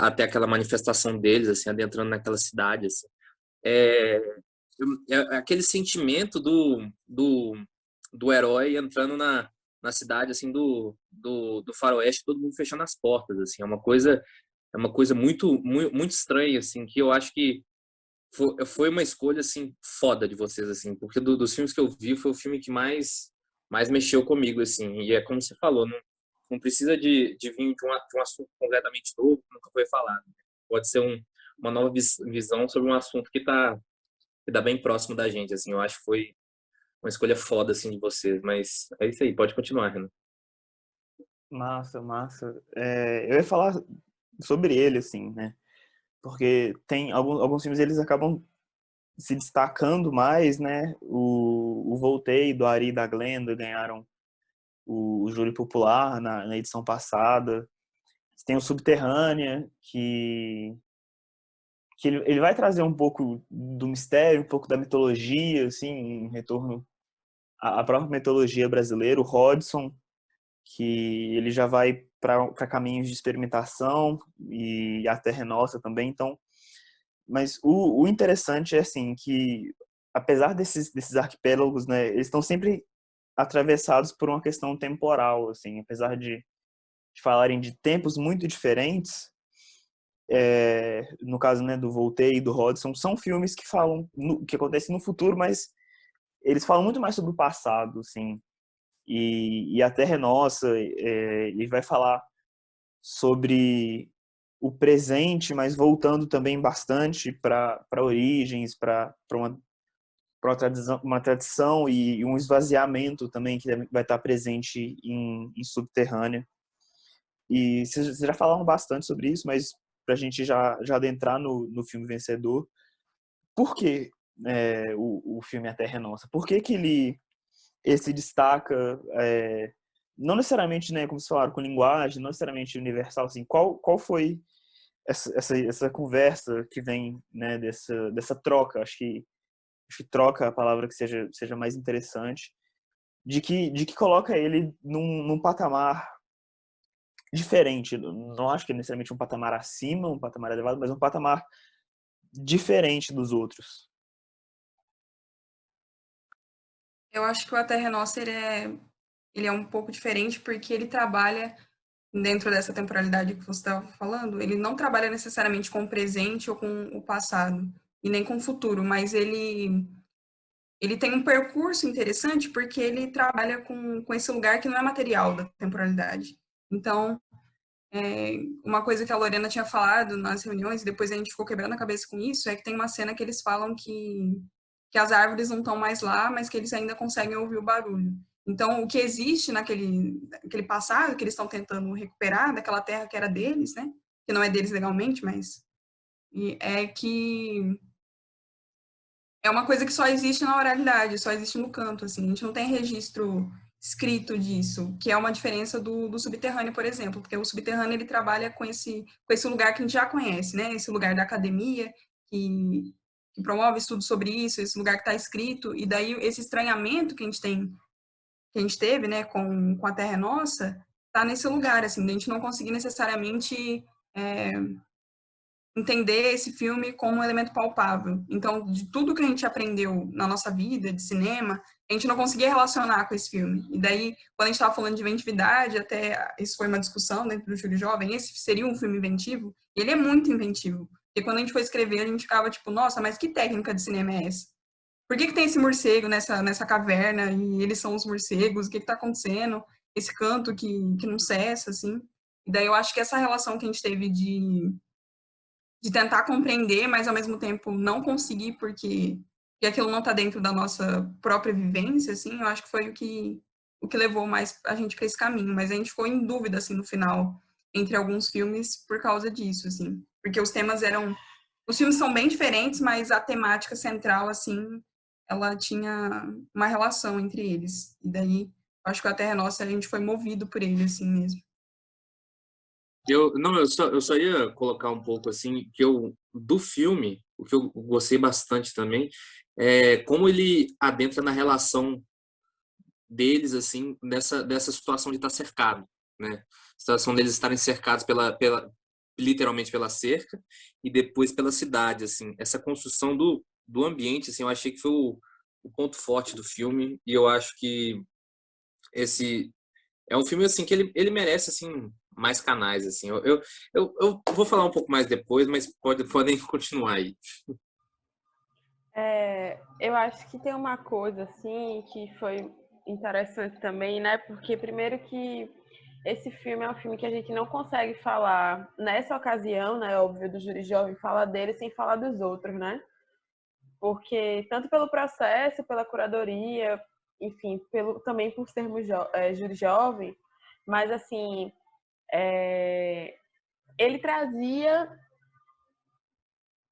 até aquela manifestação deles, assim, adentrando naquela cidade, assim. É, é aquele sentimento do herói entrando na cidade, assim, do faroeste, todo mundo fechando as portas, assim. É uma coisa muito estranha, assim, que eu acho que foi uma escolha, assim, foda de vocês, assim, porque dos filmes que eu vi, foi o filme que mais mexeu comigo, assim. E é como você falou, não precisa de vir de um assunto completamente novo, que nunca foi falado. Pode ser uma nova visão sobre um assunto que tá bem próximo da gente, assim. Eu acho que foi uma escolha foda, assim, de vocês. Mas é isso aí, pode continuar, Renan. Massa, massa. Eu ia falar sobre ele, assim, né, porque tem alguns filmes, eles acabam se destacando mais, né, o Voltei, do Ari e da Glenda, ganharam o júri popular na edição passada. Tem o Subterrânea, que ele vai trazer um pouco do mistério, um pouco da mitologia, assim, em retorno à própria mitologia brasileira. O Hodgson, que ele já vai para caminhos de experimentação, e a Terra é Nossa também. Então, mas o interessante é assim que, apesar desses arquipélagos, né, eles estão sempre atravessados por uma questão temporal, assim, apesar de falarem de tempos muito diferentes. No caso, né, do Voltaire e do Hodgson, são filmes que falam que acontecem no futuro, mas eles falam muito mais sobre o passado, assim. E a Terra é Nossa, ele vai falar sobre o presente, mas voltando também bastante para origens, para uma tradição e um esvaziamento também que vai estar presente em Subterrânea. E vocês já falaram bastante sobre isso, mas para a gente já adentrar no filme vencedor, por que o filme A Terra é Nossa? Por que ele se destaca, não necessariamente, né, como vocês falaram, com linguagem, não necessariamente universal, assim, qual foi essa conversa que vem, né, dessa troca? Acho que troca é a palavra que seja mais interessante, de que coloca ele num patamar diferente. Não acho que é necessariamente um patamar acima, um patamar elevado, mas um patamar diferente dos outros. Eu acho que o A Terra é Nossa, ele é um pouco diferente porque ele trabalha dentro dessa temporalidade que você estava falando, ele não trabalha necessariamente com o presente ou com o passado, e nem com o futuro, mas ele tem um percurso interessante porque ele trabalha com esse lugar que não é material da temporalidade. Então, uma coisa que a Lorena tinha falado nas reuniões, e depois a gente ficou quebrando a cabeça com isso, é que tem uma cena que eles falam que as árvores não estão mais lá, mas que eles ainda conseguem ouvir o barulho. Então, o que existe naquele passado que eles estão tentando recuperar, daquela terra que era deles, né? Que não é deles legalmente, mas é que é uma coisa que só existe na oralidade, só existe no canto, assim. A gente não tem registro escrito disso, que é uma diferença do subterrâneo, por exemplo, porque o subterrâneo ele trabalha com esse lugar que a gente já conhece, né? Esse lugar da academia que promove estudos sobre isso, esse lugar que está escrito, e daí esse estranhamento que a gente teve, né, com a Terra é Nossa, tá nesse lugar, assim, de a gente não conseguir necessariamente entender esse filme como um elemento palpável. Então, de tudo que a gente aprendeu na nossa vida, de cinema, a gente não conseguia relacionar com esse filme. E daí, quando a gente estava falando de inventividade, até isso foi uma discussão dentro do Júlio Jovem, esse seria um filme inventivo? E ele é muito inventivo. Porque quando a gente foi escrever, a gente ficava tipo, nossa, mas que técnica de cinema é essa? Por que tem esse morcego nessa caverna e eles são os morcegos? O que está acontecendo? Esse canto que não cessa, assim. E daí eu acho que essa relação que a gente teve de tentar compreender, mas ao mesmo tempo não conseguir porque aquilo não está dentro da nossa própria vivência, assim, eu acho que foi o que levou mais a gente para esse caminho. Mas a gente ficou em dúvida, assim, no final, entre alguns filmes por causa disso, assim. Porque os temas eram... Os filmes são bem diferentes, mas a temática central, assim, ela tinha uma relação entre eles. E daí, acho que a Terra é Nossa, a gente foi movido por ele, assim mesmo. Eu só ia colocar um pouco assim, do filme, o que eu gostei bastante também, é como ele adentra na relação deles, assim, dessa situação de estar cercado, né? A situação deles estarem cercados literalmente pela cerca e depois pela cidade, assim. Essa construção do ambiente, assim, eu achei que foi o ponto forte do filme e eu acho que esse é um filme, assim, que ele merece, assim, mais canais, assim. Eu vou falar um pouco mais depois, mas podem continuar aí. Eu acho que tem uma coisa, assim, que foi interessante também, né? Porque, primeiro, que esse filme é um filme que a gente não consegue falar, nessa ocasião, né? Óbvio, do Júri Jovem, falar dele sem falar dos outros, né? Porque, tanto pelo processo, pela curadoria, enfim, também por sermos Júri Jovem, mas, assim, ele trazia...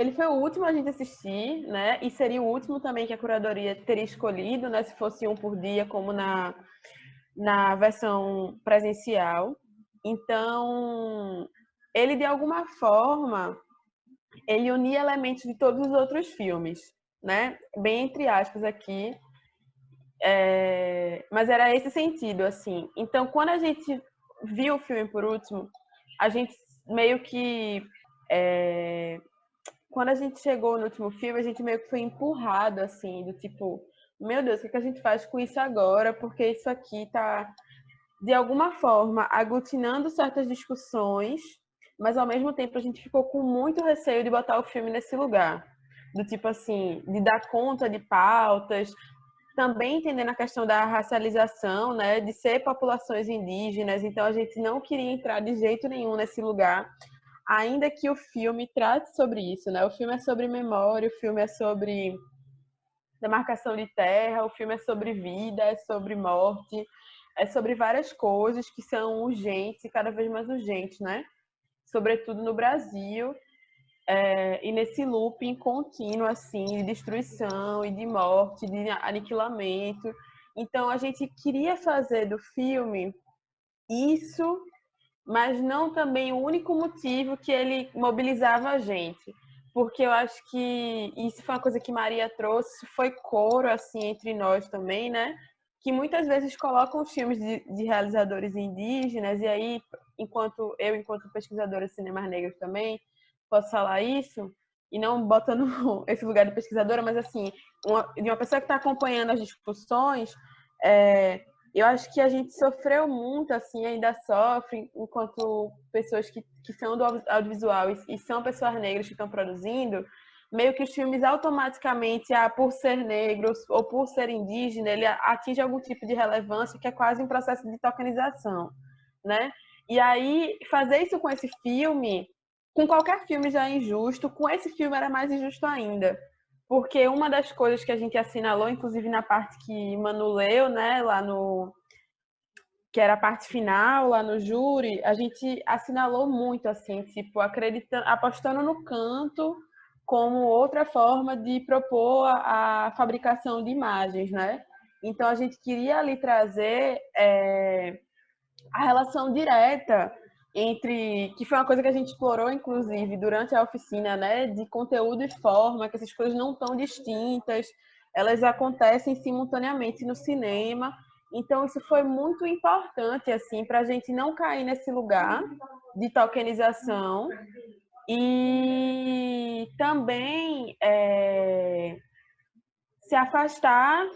Ele foi o último a gente assistir, né? E seria o último também que a curadoria teria escolhido, né? Se fosse um por dia, como na versão presencial. Então, ele, de alguma forma, ele unia elementos de todos os outros filmes, né? Bem entre aspas aqui. Mas era esse sentido, assim. Então, quando a gente viu o filme por último, a gente meio que... Quando a gente chegou no último filme, a gente meio que foi empurrado, assim, do tipo, meu Deus, o que a gente faz com isso agora? Porque isso aqui tá, de alguma forma, aglutinando certas discussões, mas ao mesmo tempo a gente ficou com muito receio de botar o filme nesse lugar. Do tipo assim, de dar conta de pautas, também entendendo a questão da racialização, né, de ser populações indígenas, então a gente não queria entrar de jeito nenhum nesse lugar, ainda que o filme trate sobre isso, né? O filme é sobre memória, o filme é sobre demarcação de terra, o filme é sobre vida, é sobre morte, é sobre várias coisas que são urgentes e cada vez mais urgentes, né? Sobretudo no Brasil, e nesse looping contínuo, assim, de destruição e de morte, de aniquilamento. Então, a gente queria fazer do filme isso, mas não também o único motivo que ele mobilizava a gente. Porque eu acho que isso foi uma coisa que Maria trouxe, foi coro, assim, entre nós também, né? Que muitas vezes colocam os filmes de realizadores indígenas, e aí, enquanto pesquisadora de cinemas negros também, posso falar isso, e não botando esse lugar de pesquisadora, mas assim, de uma pessoa que está acompanhando as discussões, eu acho que a gente sofreu muito, assim, ainda sofre, enquanto pessoas que são do audiovisual e são pessoas negras que estão produzindo, meio que os filmes automaticamente, por ser negros ou por ser indígena, ele atinge algum tipo de relevância que é quase um processo de tokenização, né? E aí, fazer isso com esse filme, com qualquer filme já é injusto, com esse filme era mais injusto ainda, porque uma das coisas que a gente assinalou, inclusive na parte que Manu leu, né, lá no que era a parte final, lá no júri, a gente assinalou muito, assim, tipo, acreditando, apostando no canto como outra forma de propor a fabricação de imagens, né? Então, a gente queria ali trazer a relação direta entre, que foi uma coisa que a gente explorou, inclusive, durante a oficina, né, de conteúdo e forma, que essas coisas não estão distintas, elas acontecem simultaneamente no cinema. Então, isso foi muito importante, assim, para a gente não cair nesse lugar de tokenização e também se afastar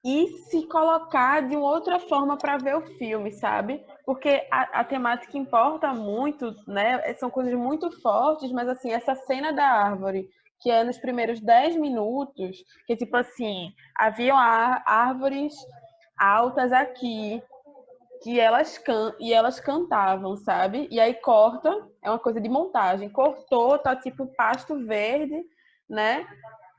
e se colocar de uma outra forma para ver o filme, sabe? Porque a temática importa muito, né? São coisas muito fortes, mas assim, essa cena da árvore, que é nos primeiros 10 minutos, que tipo assim, haviam árvores altas aqui, que elas cantavam, sabe? E aí corta, é uma coisa de montagem, cortou, tá tipo pasto verde, né?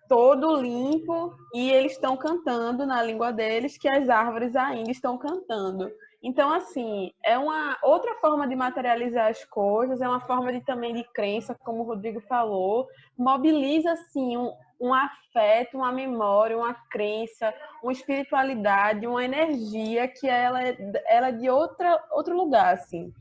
Todo limpo e eles estão cantando na língua deles que as árvores ainda estão cantando. Então, assim, é uma outra forma de materializar as coisas, é uma forma de também de crença, como o Rodrigo falou, mobiliza, assim, um afeto, uma memória, uma crença, uma espiritualidade, uma energia que ela é de outro lugar, assim,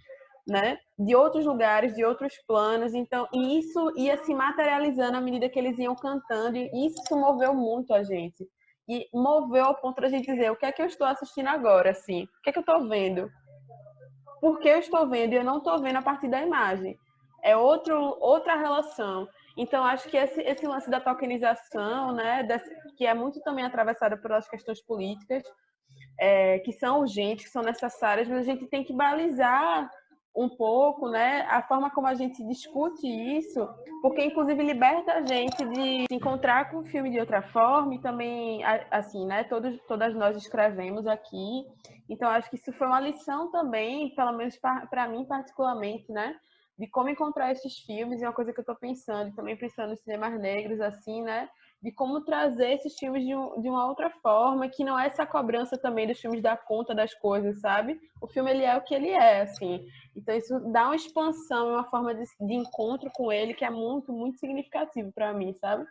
né? De outros lugares, de outros planos. Então, e isso ia se materializando à medida que eles iam cantando, e isso moveu muito a gente. E moveu ao ponto de a gente dizer, o que é que eu estou assistindo agora, assim? O que é que eu estou vendo? Por que eu estou vendo e eu não estou vendo a partir da imagem? É outra relação. Então, acho que esse lance da tokenização, né, que é muito também atravessada pelas questões políticas, que são urgentes, que são necessárias, mas a gente tem que balizar um pouco, né, a forma como a gente discute isso, porque inclusive liberta a gente de se encontrar com o filme de outra forma e também, assim, né, todas nós escrevemos aqui, então acho que isso foi uma lição também, pelo menos para mim particularmente, né, de como encontrar esses filmes, e uma coisa que eu estou pensando, também pensando nos cinemas negros, assim, né, de como trazer esses filmes de uma outra forma, que não é essa cobrança também dos filmes dar conta das coisas, sabe? O filme, ele é o que ele é, assim. Então, isso dá uma expansão, uma forma de encontro com ele que é muito, muito significativo para mim, sabe?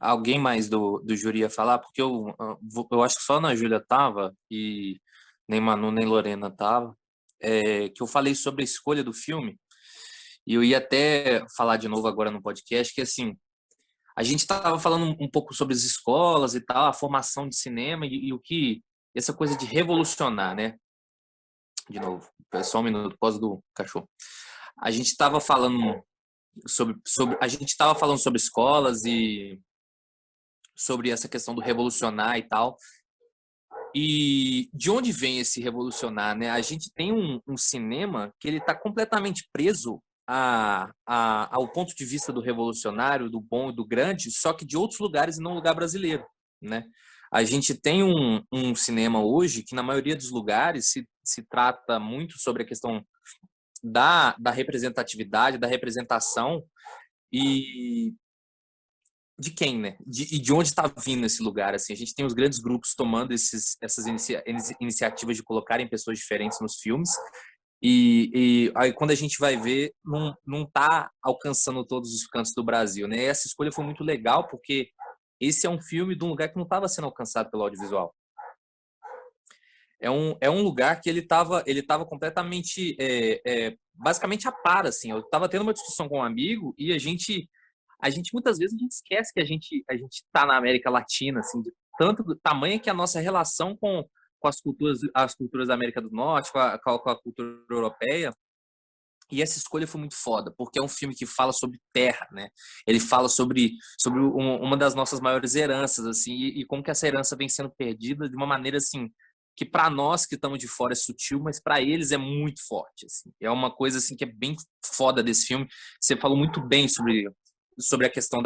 Alguém mais do júri ia falar? Porque eu acho que só a Ana Júlia tava, e nem Manu nem Lorena tava, que eu falei sobre a escolha do filme, e eu ia até falar de novo agora no podcast, que assim, a gente estava falando um pouco sobre as escolas e tal, a formação de cinema e o que, essa coisa de revolucionar, né? De novo, só um minuto, pós do cachorro. A gente estava falando a gente estava falando sobre escolas e sobre essa questão do revolucionar e tal. E de onde vem esse revolucionar, né? A gente tem um cinema que ele está completamente preso ao ponto de vista do revolucionário, do bom e do grande, só que de outros lugares e não lugar brasileiro, né? A gente tem um cinema hoje que, na maioria dos lugares, se trata muito sobre a questão da representatividade, da representação e de quem, né? E de onde está vindo esse lugar, assim. A gente tem os grandes grupos tomando essas iniciativas de colocarem pessoas diferentes nos filmes e aí quando a gente vai ver, não tá alcançando todos os cantos do Brasil, né? E essa escolha foi muito legal porque esse é um filme de um lugar que não estava sendo alcançado pelo audiovisual. É um lugar que ele tava completamente, basicamente a par, assim. Eu estava tendo uma discussão com um amigo e a gente muitas vezes a gente esquece que a gente está na América Latina, assim, de tanto do tamanho que é a nossa relação com as culturas da América do Norte, com a cultura europeia. E essa escolha foi muito foda, porque é um filme que fala sobre terra, né? Ele fala sobre uma das nossas maiores heranças, assim, e como que essa herança vem sendo perdida de uma maneira, assim, que para nós que estamos de fora é sutil, mas para eles é muito forte, assim. É uma coisa, assim, que é bem foda desse filme. Você falou muito bem sobre a questão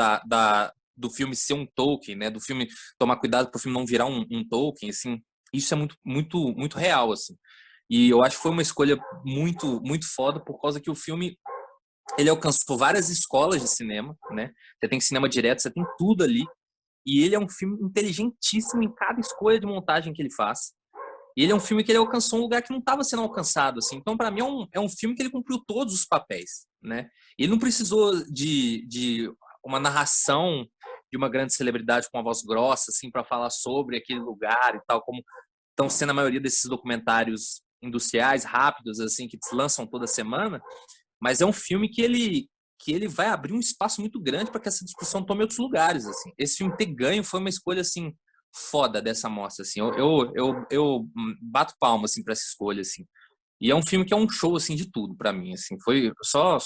do filme ser um Tolkien, né? Do filme tomar cuidado para o filme não virar um Tolkien, assim. Isso é muito, muito, muito real, assim. E eu acho que foi uma escolha muito, muito foda por causa que o filme Ele alcançou várias escolas de cinema, né? Você tem cinema direto, você tem tudo ali. E ele é um filme inteligentíssimo em cada escolha de montagem que ele faz. E ele é um filme que ele alcançou um lugar que não estava sendo alcançado, assim. Então, para mim, é um filme que ele cumpriu todos os papéis, né? Ele não precisou de uma narração de uma grande celebridade com uma voz grossa, assim, para falar sobre aquele lugar e tal, como estão sendo a maioria desses documentários industriais, rápidos, assim, que lançam toda semana. Mas é um filme que ele vai abrir um espaço muito grande para que essa discussão tome outros lugares, assim. Esse filme ter ganho foi uma escolha, assim, foda dessa mostra, assim. Eu bato palma, assim, para essa escolha, assim. E é um filme que é um show, assim, de tudo para mim, assim. Foi só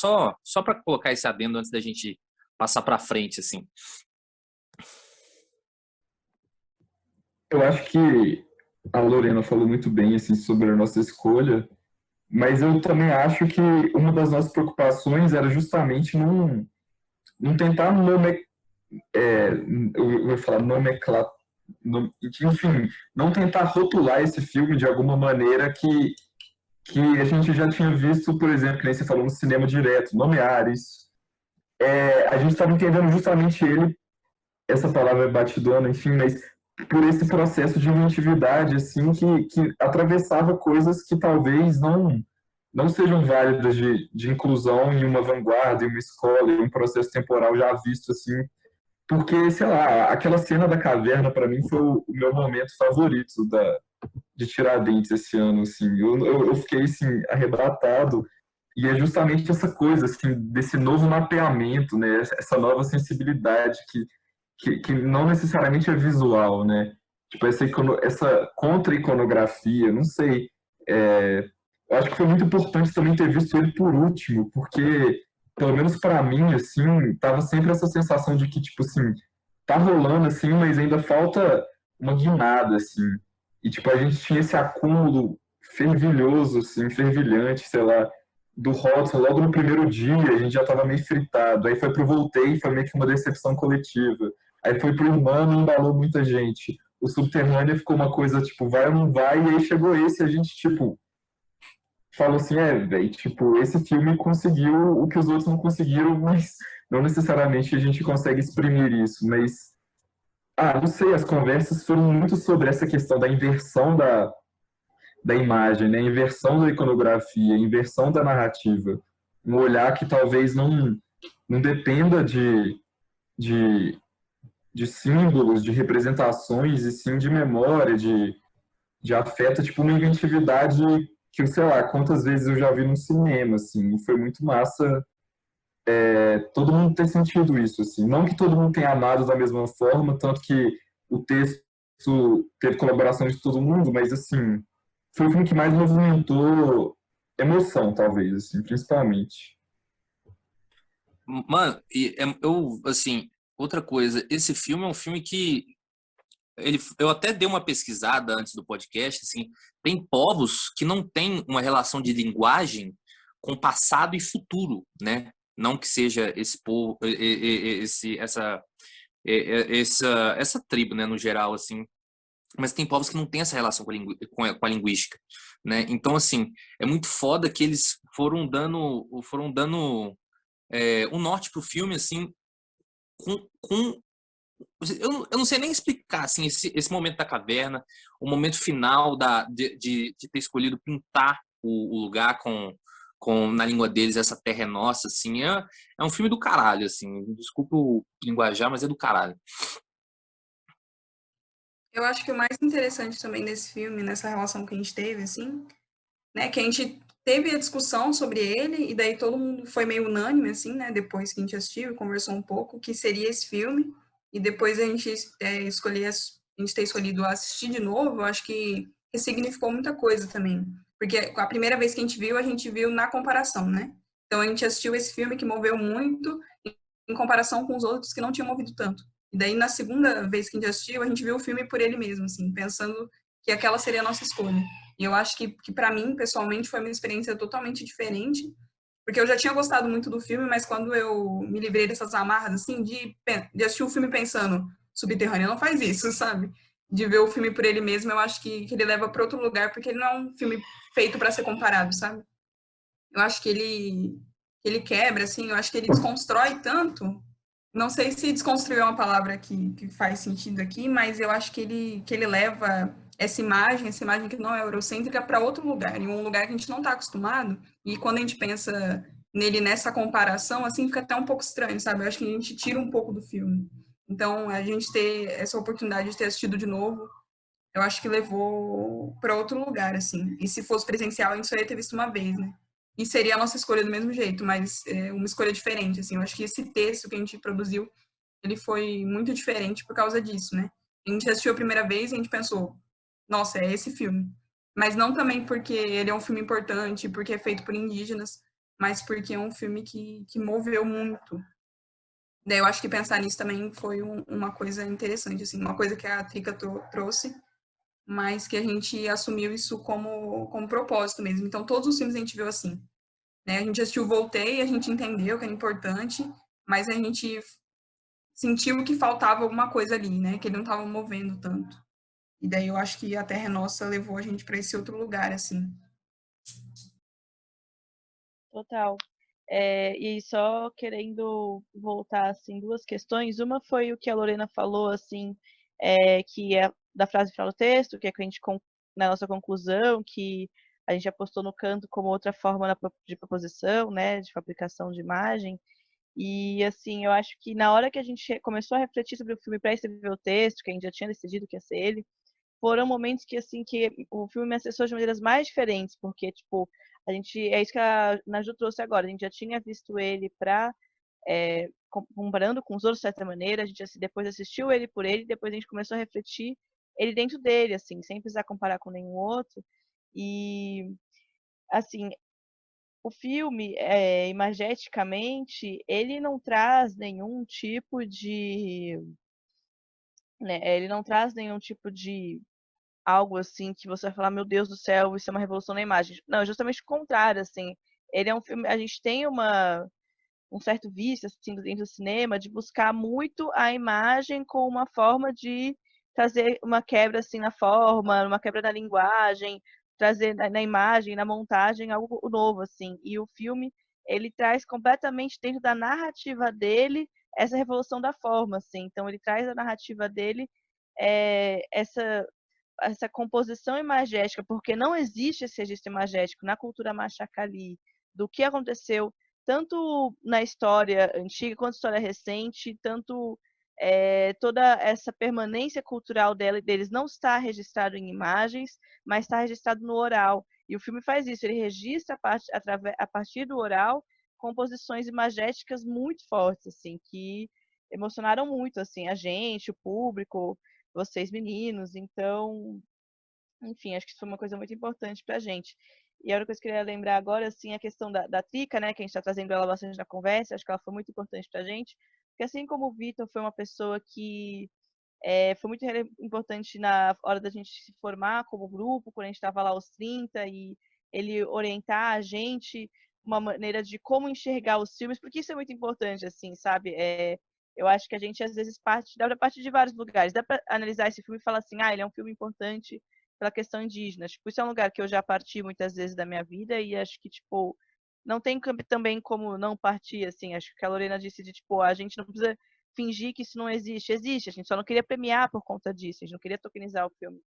para colocar esse adendo antes da gente passar para frente, assim. Eu acho que a Lorena falou muito bem assim, sobre a nossa escolha, mas eu também acho que uma das nossas preocupações era justamente não tentar eu ia falar enfim, não tentar rotular esse filme de alguma maneira que a gente já tinha visto, por exemplo, que nem você falou no cinema direto, nomear isso. A gente estava entendendo justamente ele, essa palavra é batidona, enfim, mas por esse processo de inventividade, assim, que atravessava coisas que talvez não sejam válidas de inclusão em uma vanguarda, em uma escola, em um processo temporal já visto, assim, porque, sei lá, aquela cena da caverna, para mim, foi o meu momento favorito de Tiradentes esse ano, assim, eu fiquei, assim, arrebatado, e é justamente essa coisa, assim, desse novo mapeamento, né, essa nova sensibilidade que não necessariamente é visual, né? Tipo, essa contra-iconografia, não sei. Eu acho que foi muito importante também ter visto ele por último, porque, pelo menos para mim, assim, tava sempre essa sensação de que, tipo assim, tá rolando, assim, mas ainda falta uma guinada, assim. E, tipo, a gente tinha esse acúmulo fervilhoso, assim, fervilhante, sei lá, do Hudson logo no primeiro dia, a gente já tava meio fritado. Aí foi pro Voltei, foi meio que uma decepção coletiva. Aí foi pro Humano e embalou muita gente. O Subterrâneo ficou uma coisa, tipo, vai ou não vai, e aí chegou esse, a gente, tipo, falou assim, velho, tipo, esse filme conseguiu o que os outros não conseguiram, mas não necessariamente a gente consegue exprimir isso, mas, não sei, as conversas foram muito sobre essa questão da inversão da imagem, né? Inversão da iconografia, inversão da narrativa. Um olhar que talvez não dependa de símbolos, de representações, e sim de memória, de afeto, tipo uma inventividade que, sei lá, quantas vezes eu já vi no cinema, assim, e foi muito massa todo mundo ter sentido isso, assim. Não que todo mundo tenha amado da mesma forma, tanto que o texto teve colaboração de todo mundo, mas, assim, foi o filme que mais movimentou emoção, talvez, assim, principalmente. Mano, assim, outra coisa, esse filme é um filme que eu até dei uma pesquisada antes do podcast, assim, tem povos que não têm uma relação de linguagem com passado e futuro, né? Não que seja esse povo, essa tribo, né, no geral, assim, mas tem povos que não têm essa relação com a linguística, né? Então, assim, é muito foda que eles foram dando um norte pro filme, assim, com eu não sei nem explicar, assim, esse momento da caverna, o momento final de ter escolhido pintar o lugar na língua deles, essa terra é nossa, assim, é um filme do caralho, assim, desculpa o linguajar, mas é do caralho. Eu acho que o mais interessante também desse filme, nessa relação que a gente teve, assim, né, que a gente teve a discussão sobre ele, e daí todo mundo foi meio unânime, assim, né, depois que a gente assistiu e conversou um pouco, que seria esse filme, e depois a gente ter escolhido assistir de novo, eu acho que significou muita coisa também, porque a primeira vez que a gente viu na comparação, né, então a gente assistiu esse filme que moveu muito, em comparação com os outros que não tinham movido tanto. E daí, na segunda vez que a gente assistiu, a gente viu o filme por ele mesmo, assim, pensando que aquela seria a nossa escolha. E eu acho que para mim, pessoalmente, foi uma experiência totalmente diferente, porque eu já tinha gostado muito do filme, mas quando eu me livrei dessas amarras, assim, de assistir o filme pensando, Subterrâneo não faz isso, sabe? De ver o filme por ele mesmo, eu acho que ele leva para outro lugar, porque ele não é um filme feito para ser comparado, sabe? Eu acho que ele quebra, assim, eu acho que ele desconstrói tanto. Não sei se desconstruir é uma palavra que faz sentido aqui, mas eu acho que ele leva essa imagem que não é eurocêntrica, para outro lugar, em um lugar que a gente não está acostumado. E quando a gente pensa nele nessa comparação, assim, fica até um pouco estranho, sabe? Eu acho que a gente tira um pouco do filme. Então, a gente ter essa oportunidade de ter assistido de novo, eu acho que levou para outro lugar, assim. E se fosse presencial, a gente só ia ter visto uma vez, né? E seria a nossa escolha do mesmo jeito, mas uma escolha diferente, assim. Eu acho que esse texto que a gente produziu, ele foi muito diferente por causa disso, né? A gente assistiu a primeira vez e a gente pensou, nossa, é esse filme. Mas não também porque ele é um filme importante, porque é feito por indígenas, mas porque é um filme que moveu muito. Daí eu acho que pensar nisso também foi uma coisa interessante, assim, uma coisa que a Trica trouxe, mas que a gente assumiu isso como propósito mesmo. Então, todos os filmes a gente viu assim, né? A gente assistiu Voltei, a gente entendeu que era importante, mas a gente sentiu que faltava alguma coisa ali, né? Que ele não estava movendo tanto. E daí eu acho que A Terra é Nossa levou a gente para esse outro lugar, assim. Total. E só querendo voltar, assim, duas questões. Uma foi o que a Lorena falou, assim, que é da frase final do texto, que é que a gente, na nossa conclusão, que a gente apostou no canto como outra forma de proposição, né, de fabricação de imagem. E, assim, eu acho que na hora que a gente começou a refletir sobre o filme para escrever o texto, que a gente já tinha decidido que ia ser ele, foram momentos que, assim, que o filme me acessou de maneiras mais diferentes, porque, tipo, é isso que a Naju trouxe agora, a gente já tinha visto ele comparando com os outros de certa maneira, a gente depois assistiu ele por ele, depois a gente começou a refletir ele dentro dele, assim, sem precisar comparar com nenhum outro, e, assim, o filme, imageticamente, ele não traz nenhum tipo de, né, ele não traz nenhum tipo de algo assim que você vai falar, meu Deus do céu, isso é uma revolução na imagem. Não, é justamente o contrário, assim. Ele é um filme, a gente tem um certo vício assim dentro do cinema de buscar muito a imagem com uma forma de trazer uma quebra assim na forma, uma quebra na linguagem, trazer na imagem, na montagem algo novo assim. E o filme ele traz completamente dentro da narrativa dele essa revolução da forma, assim. Então ele traz a narrativa dele essa composição imagética, porque não existe esse registro imagético na cultura machacali do que aconteceu tanto na história antiga quanto na história recente, tanto toda essa permanência cultural deles não está registrado em imagens, mas está registrado no oral. E o filme faz isso, ele registra a partir do oral composições imagéticas muito fortes, assim, que emocionaram muito assim a gente, o público, vocês meninos. Então, enfim, acho que isso foi uma coisa muito importante pra gente. E a outra coisa que eu queria lembrar agora, assim, a questão da Trica, né, que a gente está trazendo ela bastante na conversa, acho que ela foi muito importante pra gente, porque assim como o Vitor foi uma pessoa que foi muito importante na hora da gente se formar como grupo, quando a gente estava lá aos 30, e ele orientar a gente uma maneira de como enxergar os filmes, porque isso é muito importante, assim, sabe? Eu acho que a gente, às vezes, dá pra partir de vários lugares. Dá para analisar esse filme e falar assim, ele é um filme importante pela questão indígena. Tipo, isso é um lugar que eu já parti muitas vezes da minha vida e acho que, tipo, não tem também como não partir, assim. Acho que a Lorena disse de, tipo, a gente não precisa fingir que isso não existe. Existe, a gente só não queria premiar por conta disso, a gente não queria tokenizar o filme.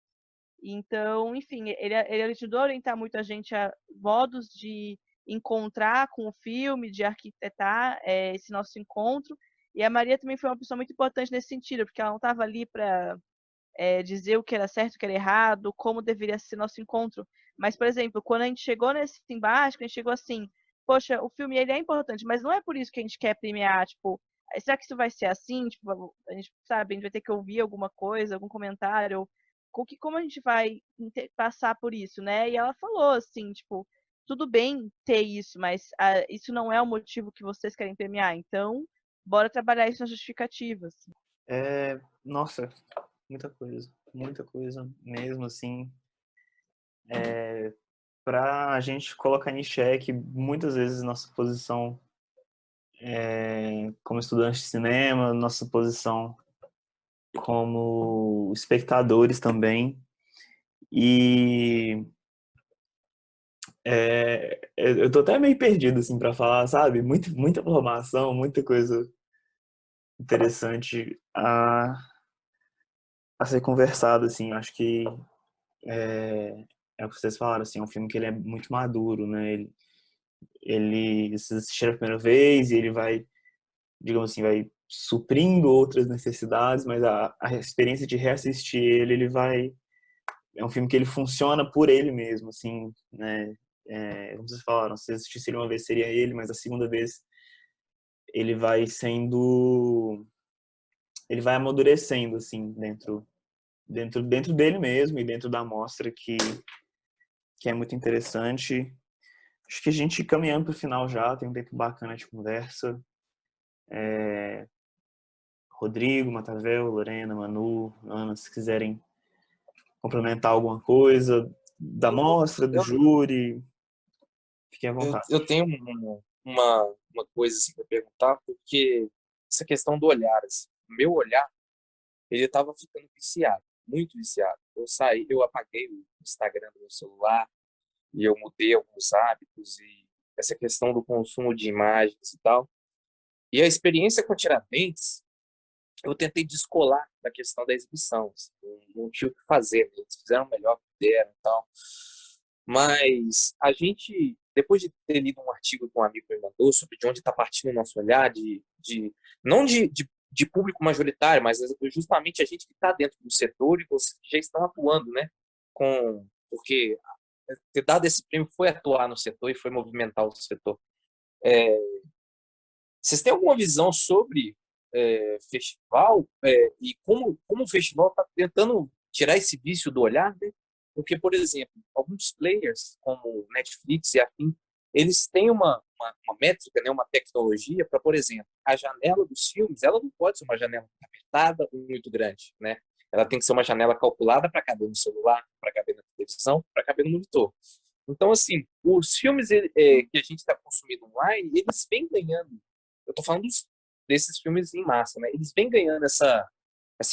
Então, enfim, ele ajudou a orientar muito a gente a modos de encontrar com o filme, de arquitetar esse nosso encontro. E a Maria também foi uma pessoa muito importante nesse sentido, porque ela não estava ali para dizer o que era certo, o que era errado, como deveria ser nosso encontro. Mas, por exemplo, quando a gente chegou nesse embate, a gente chegou assim, poxa, o filme ele é importante, mas não é por isso que a gente quer premiar, tipo, será que isso vai ser assim? Tipo, a gente sabe, a gente vai ter que ouvir alguma coisa, algum comentário, como a gente vai passar por isso, né? E ela falou assim, tipo, tudo bem ter isso, mas isso não é o motivo que vocês querem premiar, então bora trabalhar isso nas justificativas. Nossa, muita coisa mesmo, assim, para a gente colocar em xeque muitas vezes nossa posição como estudante de cinema, nossa posição como espectadores também. E Eu tô até meio perdido, assim, pra falar, sabe? Muita informação, muita coisa interessante a ser conversado, assim. Acho que é o que vocês falaram, assim, é um filme que ele é muito maduro, né? Vocês assistiram a primeira vez e ele vai, digamos assim, vai suprindo outras necessidades, mas a experiência de reassistir ele vai... É um filme que ele funciona por ele mesmo, assim, né? Como vocês falaram, se assistisse ele uma vez seria ele, mas a segunda vez ele vai sendo... Ele vai amadurecendo, assim, dentro dele mesmo e dentro da mostra que é muito interessante. Acho que a gente caminhando para o final já, tem um tempo bacana de conversa. Rodrigo, Matavel, Lorena, Manu, Ana, se quiserem complementar alguma coisa da mostra, do júri, fiquem à vontade. Eu tenho uma coisa assim para perguntar, porque essa questão do olhar, assim, o meu olhar, ele estava ficando viciado, muito viciado. Eu apaguei o Instagram do meu celular e eu mudei alguns hábitos e essa questão do consumo de imagens e tal. E a experiência com Tiradentes, eu tentei descolar da questão da exibição, assim, não tinha o que fazer, né? Eles fizeram o melhor que puderam e tal. Mas a gente, depois de ter lido um artigo que um amigo me mandou sobre de onde está partindo o nosso olhar, não de público majoritário, mas justamente a gente que está dentro do setor e vocês que já estão atuando, né? Porque ter dado esse prêmio foi atuar no setor e foi movimentar o setor. Vocês têm alguma visão sobre festival e como o festival está tentando tirar esse vício do olhar, né? Porque, por exemplo, alguns players, como Netflix e afim, eles têm uma métrica, né, uma tecnologia para, por exemplo, a janela dos filmes, ela não pode ser uma janela muito apertada ou muito grande, né? Ela tem que ser uma janela calculada para caber no celular, para caber na televisão, para caber no monitor. Então, assim, os filmes que a gente está consumindo online, eles vêm ganhando. Eu estou falando desses filmes em massa, né? Eles vêm ganhando essa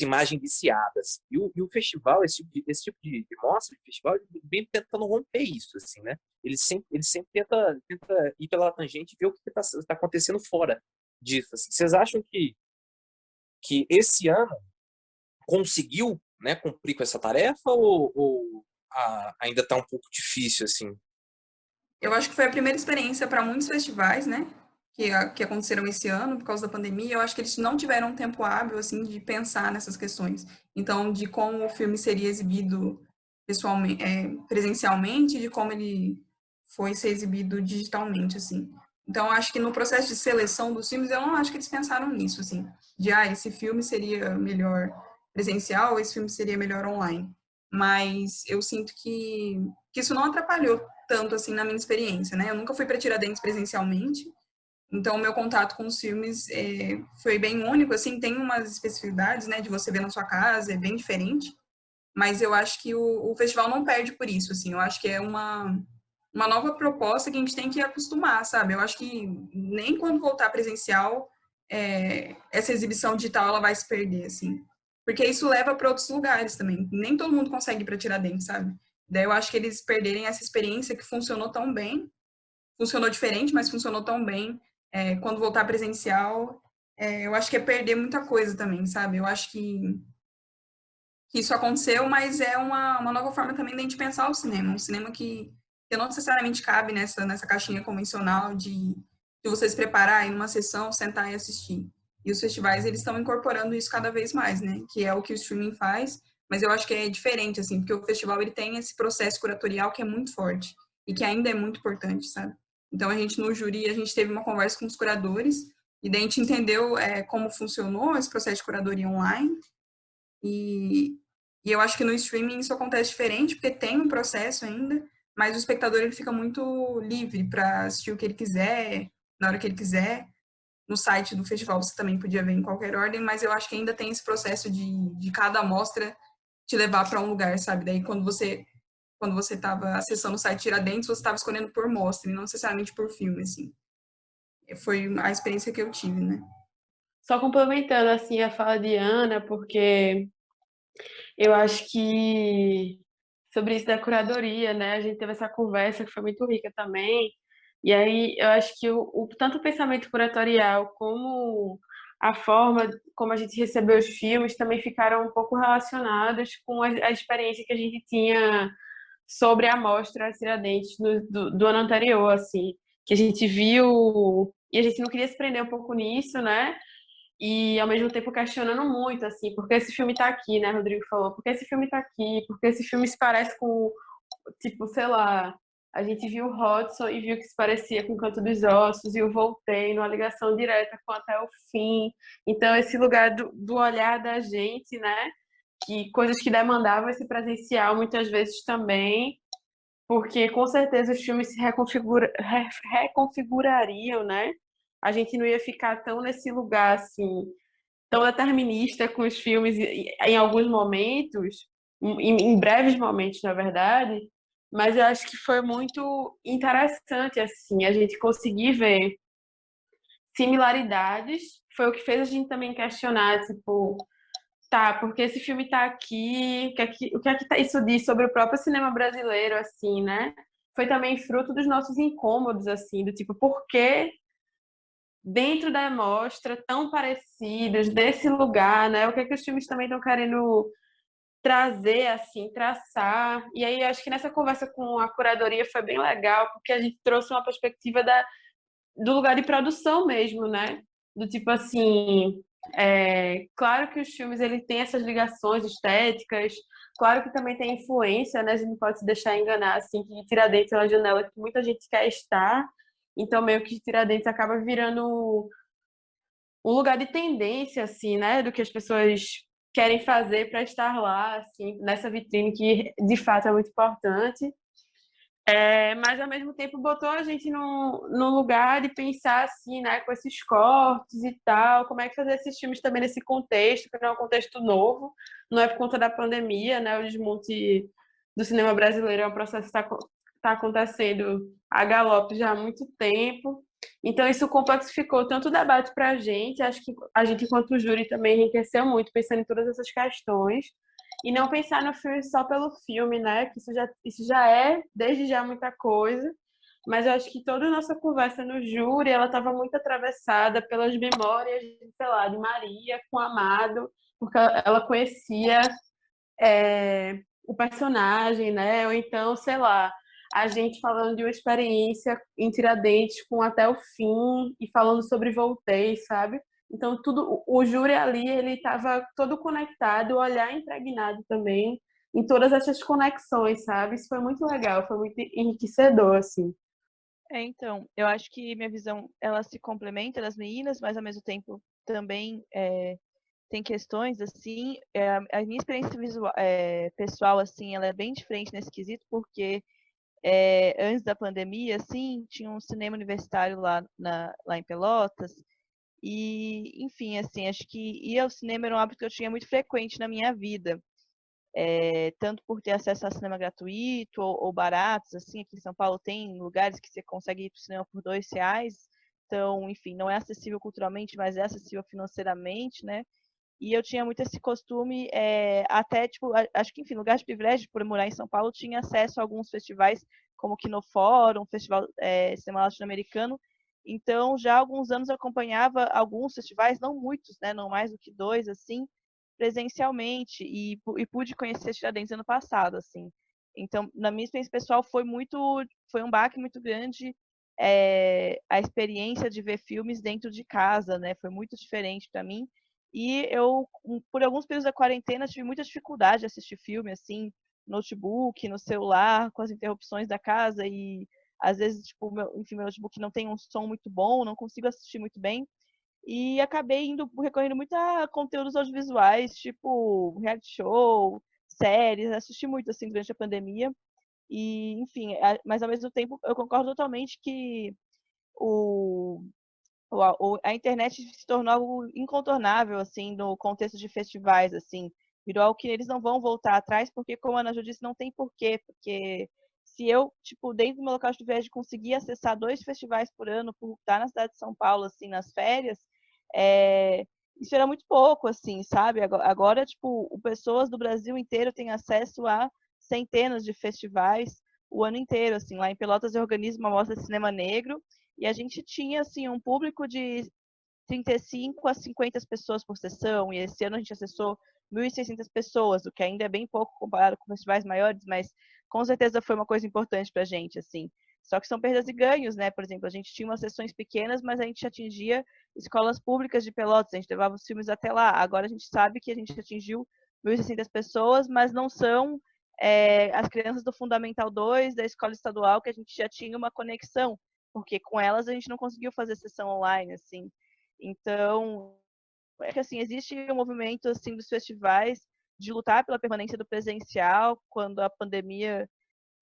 imagem viciada. Assim. E o festival, esse tipo de mostra de festival, ele vem tentando romper isso, assim, né? Ele sempre tenta ir pela tangente e ver o que está acontecendo fora disso. Assim. Vocês acham que esse ano conseguiu, né, cumprir com essa tarefa ou ainda está um pouco difícil, assim? Eu acho que foi a primeira experiência para muitos festivais, né? Que aconteceram esse ano por causa da pandemia. Eu acho que eles não tiveram um tempo hábil, assim, de pensar nessas questões. Então, de como o filme seria exibido pessoalmente, presencialmente, de como ele foi ser exibido digitalmente, assim. Então, eu acho que no processo de seleção dos filmes, eu não acho que eles pensaram nisso, assim. Esse filme seria melhor presencial, esse filme seria melhor online. Mas eu sinto que isso não atrapalhou tanto assim na minha experiência, né? Eu nunca fui para Tiradentes presencialmente, então o meu contato com os filmes foi bem único, assim, tem umas especificidades, né, de você ver na sua casa, é bem diferente, mas eu acho que o festival não perde por isso, assim, eu acho que é uma nova proposta que a gente tem que acostumar, sabe? Eu acho que nem quando voltar presencial, essa exibição digital ela vai se perder, assim, porque isso leva para outros lugares também. Nem todo mundo consegue ir para Tiradentes, sabe? Daí eu acho que eles perderem essa experiência que funcionou tão bem, funcionou diferente, mas funcionou tão bem. Quando voltar presencial, eu acho que é perder muita coisa também, sabe? Eu acho que isso aconteceu, mas é uma nova forma também de a gente pensar o cinema. Um cinema que não necessariamente cabe nessa caixinha convencional de você se preparar, ir numa sessão, sentar e assistir. E os festivais, eles estão incorporando isso cada vez mais, né? Que é o que o streaming faz, mas eu acho que é diferente, assim, porque o festival, ele tem esse processo curatorial que é muito forte e que ainda é muito importante, sabe? Então, a gente, no júri, a gente teve uma conversa com os curadores e daí a gente entendeu como funcionou esse processo de curadoria online e eu acho que no streaming isso acontece diferente, porque tem um processo ainda, mas o espectador ele fica muito livre para assistir o que ele quiser, na hora que ele quiser. No site do festival você também podia ver em qualquer ordem, mas eu acho que ainda tem esse processo de cada amostra te levar para um lugar, sabe? Daí quando você estava acessando o site Tiradentes, você estava escolhendo por mostra, e não necessariamente por filme, assim. Foi a experiência que eu tive, né? Só complementando assim a fala de Ana, porque eu acho que sobre isso da curadoria, né? A gente teve essa conversa que foi muito rica também. E aí eu acho que tanto o pensamento curatorial como a forma como a gente recebeu os filmes também ficaram um pouco relacionados com a experiência que a gente tinha sobre a mostra Tiradentes do ano anterior, assim, que a gente viu e a gente não queria se prender um pouco nisso, né? E ao mesmo tempo questionando muito, assim, por que esse filme tá aqui, né? Rodrigo falou, por que esse filme tá aqui? Por que esse filme se parece com, tipo, sei lá, a gente viu o Hudson e viu que se parecia com o Canto dos Ossos, e eu voltei numa ligação direta com Até o Fim. Então, esse lugar do olhar da gente, né? Que coisas que demandavam esse presencial muitas vezes também, porque com certeza os filmes se reconfigurariam, né? A gente não ia ficar tão nesse lugar assim, tão determinista com os filmes em alguns momentos, em breves momentos, na verdade, mas eu acho que foi muito interessante assim, a gente conseguir ver similaridades, foi o que fez a gente também questionar, tipo, tá, porque esse filme tá aqui, o que é que isso diz sobre o próprio cinema brasileiro, assim, né? Foi também fruto dos nossos incômodos, assim, do tipo, por que dentro da mostra tão parecidos, desse lugar, né? O que é que os filmes também estão querendo trazer, assim, traçar. E aí, acho que nessa conversa com a curadoria foi bem legal, porque a gente trouxe uma perspectiva do lugar de produção mesmo, né? Do tipo assim, claro que os filmes ele tem essas ligações estéticas, claro que também tem influência, né? A gente não pode se deixar enganar, assim, que Tiradentes é uma janela que muita gente quer estar, então meio que Tiradentes acaba virando um lugar de tendência, assim, né? Do que as pessoas querem fazer para estar lá, assim, nessa vitrine que de fato é muito importante. Mas ao mesmo tempo botou a gente no lugar de pensar assim, né, com esses cortes e tal, como é que fazer esses filmes também nesse contexto, que não é um contexto novo, não é por conta da pandemia, né, o desmonte do cinema brasileiro é um processo que está acontecendo a galope já há muito tempo. Então isso complexificou tanto o debate para a gente, acho que a gente enquanto júri também enriqueceu muito pensando em todas essas questões, e não pensar no filme só pelo filme, né? Que isso já é, desde já, muita coisa. Mas eu acho que toda a nossa conversa no júri, ela estava muito atravessada pelas memórias, sei lá, de Maria com Amado, porque ela conhecia o personagem, né? Ou então, sei lá, a gente falando de uma experiência em Tiradentes com Até o Fim e falando sobre Voltei, sabe? Então, tudo, o júri ali, ele estava todo conectado, o olhar impregnado também em todas essas conexões, sabe? Isso foi muito legal, foi muito enriquecedor, assim. Então, eu acho que minha visão, ela se complementa das meninas, mas ao mesmo tempo também tem questões, assim, a minha experiência visual, pessoal, assim, ela é bem diferente nesse quesito, porque antes da pandemia, assim, tinha um cinema universitário lá em Pelotas, e, enfim, assim, acho que ir ao cinema era um hábito que eu tinha muito frequente na minha vida, tanto por ter acesso a cinema gratuito ou baratos, assim, aqui em São Paulo tem lugares que você consegue ir para o cinema por R$ 2, então, enfim, não é acessível culturalmente, mas é acessível financeiramente, né? E eu tinha muito esse costume, até, tipo, acho que, enfim, lugar de privilégio, por morar em São Paulo, tinha acesso a alguns festivais, como o Kinofórum, Festival Cinema Latino-Americano. Então, já há alguns anos eu acompanhava alguns festivais, não muitos, né, não mais do que 2, assim, presencialmente, e pude conhecer Tiradentes ano passado, assim. Então, na minha experiência pessoal, foi um baque muito grande a experiência de ver filmes dentro de casa, né? Foi muito diferente para mim. E eu, por alguns períodos da quarentena, tive muita dificuldade de assistir filme, assim, no notebook, no celular, com as interrupções da casa e às vezes, tipo, meu notebook não tem um som muito bom, não consigo assistir muito bem. E acabei recorrendo muito a conteúdos audiovisuais, tipo reality show, séries, assisti muito, assim, durante a pandemia. E, enfim, mas ao mesmo tempo eu concordo totalmente que o a internet se tornou algo incontornável, assim, no contexto de festivais, assim. Virou algo que eles não vão voltar atrás, porque, como a Ana já disse, não tem porquê. Porque se eu, tipo, dentro do meu local de privilégio, conseguir acessar 2 festivais por ano, por estar na cidade de São Paulo, assim, nas férias, isso era muito pouco, assim, sabe? Agora, tipo, pessoas do Brasil inteiro têm acesso a centenas de festivais o ano inteiro, assim. Lá em Pelotas eu organizo uma mostra de cinema negro e a gente tinha, assim, um público de 35 a 50 pessoas por sessão, e esse ano a gente acessou 1.600 pessoas, o que ainda é bem pouco comparado com festivais maiores, mas com certeza foi uma coisa importante para a gente, assim. Só que são perdas e ganhos, né? Por exemplo, a gente tinha umas sessões pequenas, mas a gente atingia escolas públicas de Pelotas, a gente levava os filmes até lá. Agora a gente sabe que a gente atingiu 1.600 pessoas, mas não são as crianças do Fundamental 2, da escola estadual, que a gente já tinha uma conexão, porque com elas a gente não conseguiu fazer sessão online, assim. Então, é que assim, existe um movimento assim dos festivais de lutar pela permanência do presencial quando a pandemia,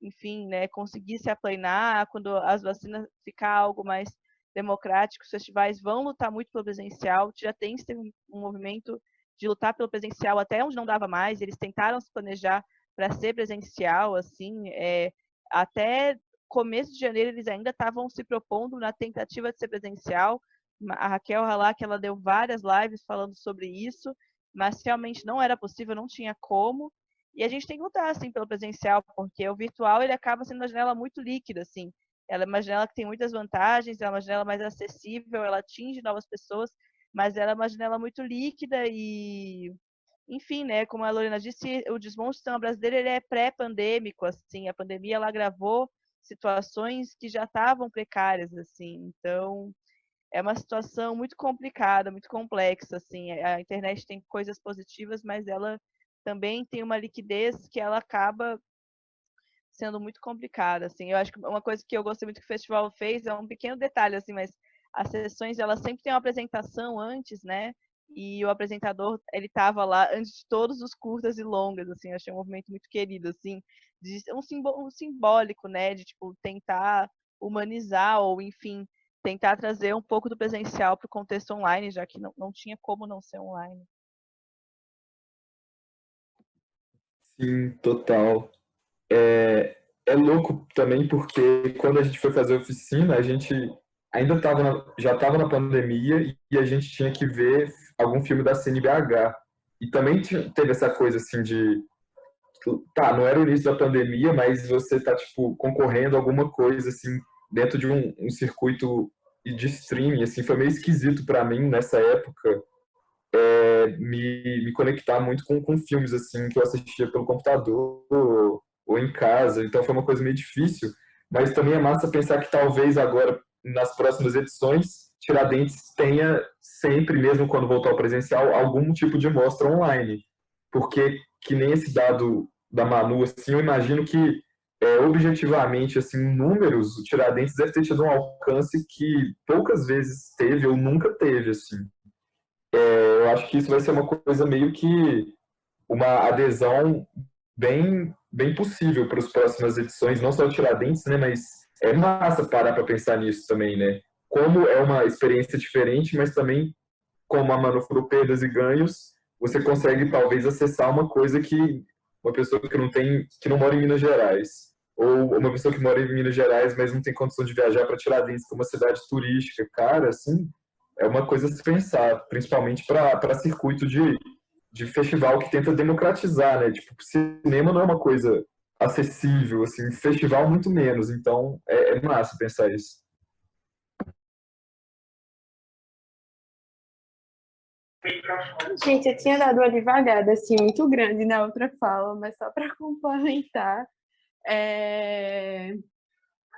enfim, né, conseguir se aplanar, quando as vacinas ficar algo mais democrático, os festivais vão lutar muito pelo presencial. Já tem um movimento de lutar pelo presencial até onde não dava mais. Eles tentaram se planejar para ser presencial, assim, até começo de janeiro eles ainda estavam se propondo na tentativa de ser presencial. A Raquel Halak, ela deu várias lives falando sobre isso, mas realmente não era possível, não tinha como. E a gente tem que lutar, assim, pelo presencial, porque o virtual, ele acaba sendo uma janela muito líquida, assim. Ela é uma janela que tem muitas vantagens, é uma janela mais acessível, ela atinge novas pessoas, mas ela é uma janela muito líquida e, enfim, né, como a Lorena disse, o desmonte do sistema brasileiro, ele é pré-pandêmico, assim. A pandemia, ela agravou situações que já estavam precárias, assim. Então, é uma situação muito complicada, muito complexa, assim. A internet tem coisas positivas, mas ela também tem uma liquidez que ela acaba sendo muito complicada, assim. Eu acho que uma coisa que eu gostei muito que o festival fez é um pequeno detalhe, assim, mas as sessões, elas sempre têm uma apresentação antes, né? E o apresentador, ele estava lá antes de todos os curtas e longas, assim. Eu achei um movimento muito querido, assim, de um simbólico, né? De, tipo, tentar humanizar ou, enfim, tentar trazer um pouco do presencial para o contexto online, já que não tinha como não ser online. Sim, total. É louco também porque quando a gente foi fazer a oficina, a gente ainda já estava na pandemia e a gente tinha que ver algum filme da CNBH. E também teve essa coisa assim de, tá, não era o início da pandemia, mas você tá, tipo, concorrendo a alguma coisa, assim, dentro de um circuito de streaming, assim, foi meio esquisito para mim nessa época, me conectar muito com filmes, assim, que eu assistia pelo computador ou em casa, então foi uma coisa meio difícil, mas também é massa pensar que talvez agora, nas próximas edições, Tiradentes tenha sempre, mesmo quando voltar ao presencial, algum tipo de mostra online, porque que nem esse dado da Manu, assim, eu imagino que objetivamente, assim, em números, o Tiradentes deve ter tido um alcance que poucas vezes teve ou nunca teve, assim. Eu acho que isso vai ser uma coisa meio que uma adesão bem possível para as próximas edições, não só o Tiradentes, né, mas é massa parar para pensar nisso também, né? Como é uma experiência diferente, mas também, como a Manu falou, perdas e ganhos, você consegue talvez acessar uma coisa que uma pessoa que não mora em Minas Gerais, ou uma pessoa que mora em Minas Gerais, mas não tem condição de viajar para Tiradentes, que é uma cidade turística, cara, assim, é uma coisa a se pensar, principalmente para circuito de festival que tenta democratizar, né? Tipo, cinema não é uma coisa acessível, assim, festival muito menos, então é massa pensar isso. Gente, eu tinha dado uma devagada, assim, muito grande na outra fala, mas só para complementar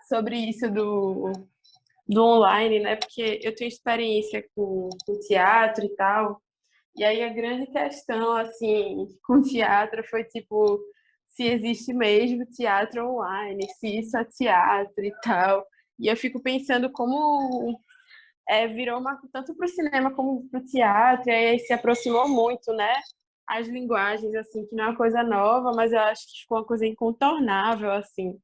sobre isso do online, né? Porque eu tenho experiência com teatro e tal, e aí a grande questão, assim, com teatro foi, tipo, se existe mesmo teatro online, se isso é teatro e tal. E eu fico pensando como virou tanto para o cinema como para o teatro, e aí se aproximou muito, né? As linguagens, assim, que não é uma coisa nova, mas eu acho que ficou uma coisa incontornável, assim.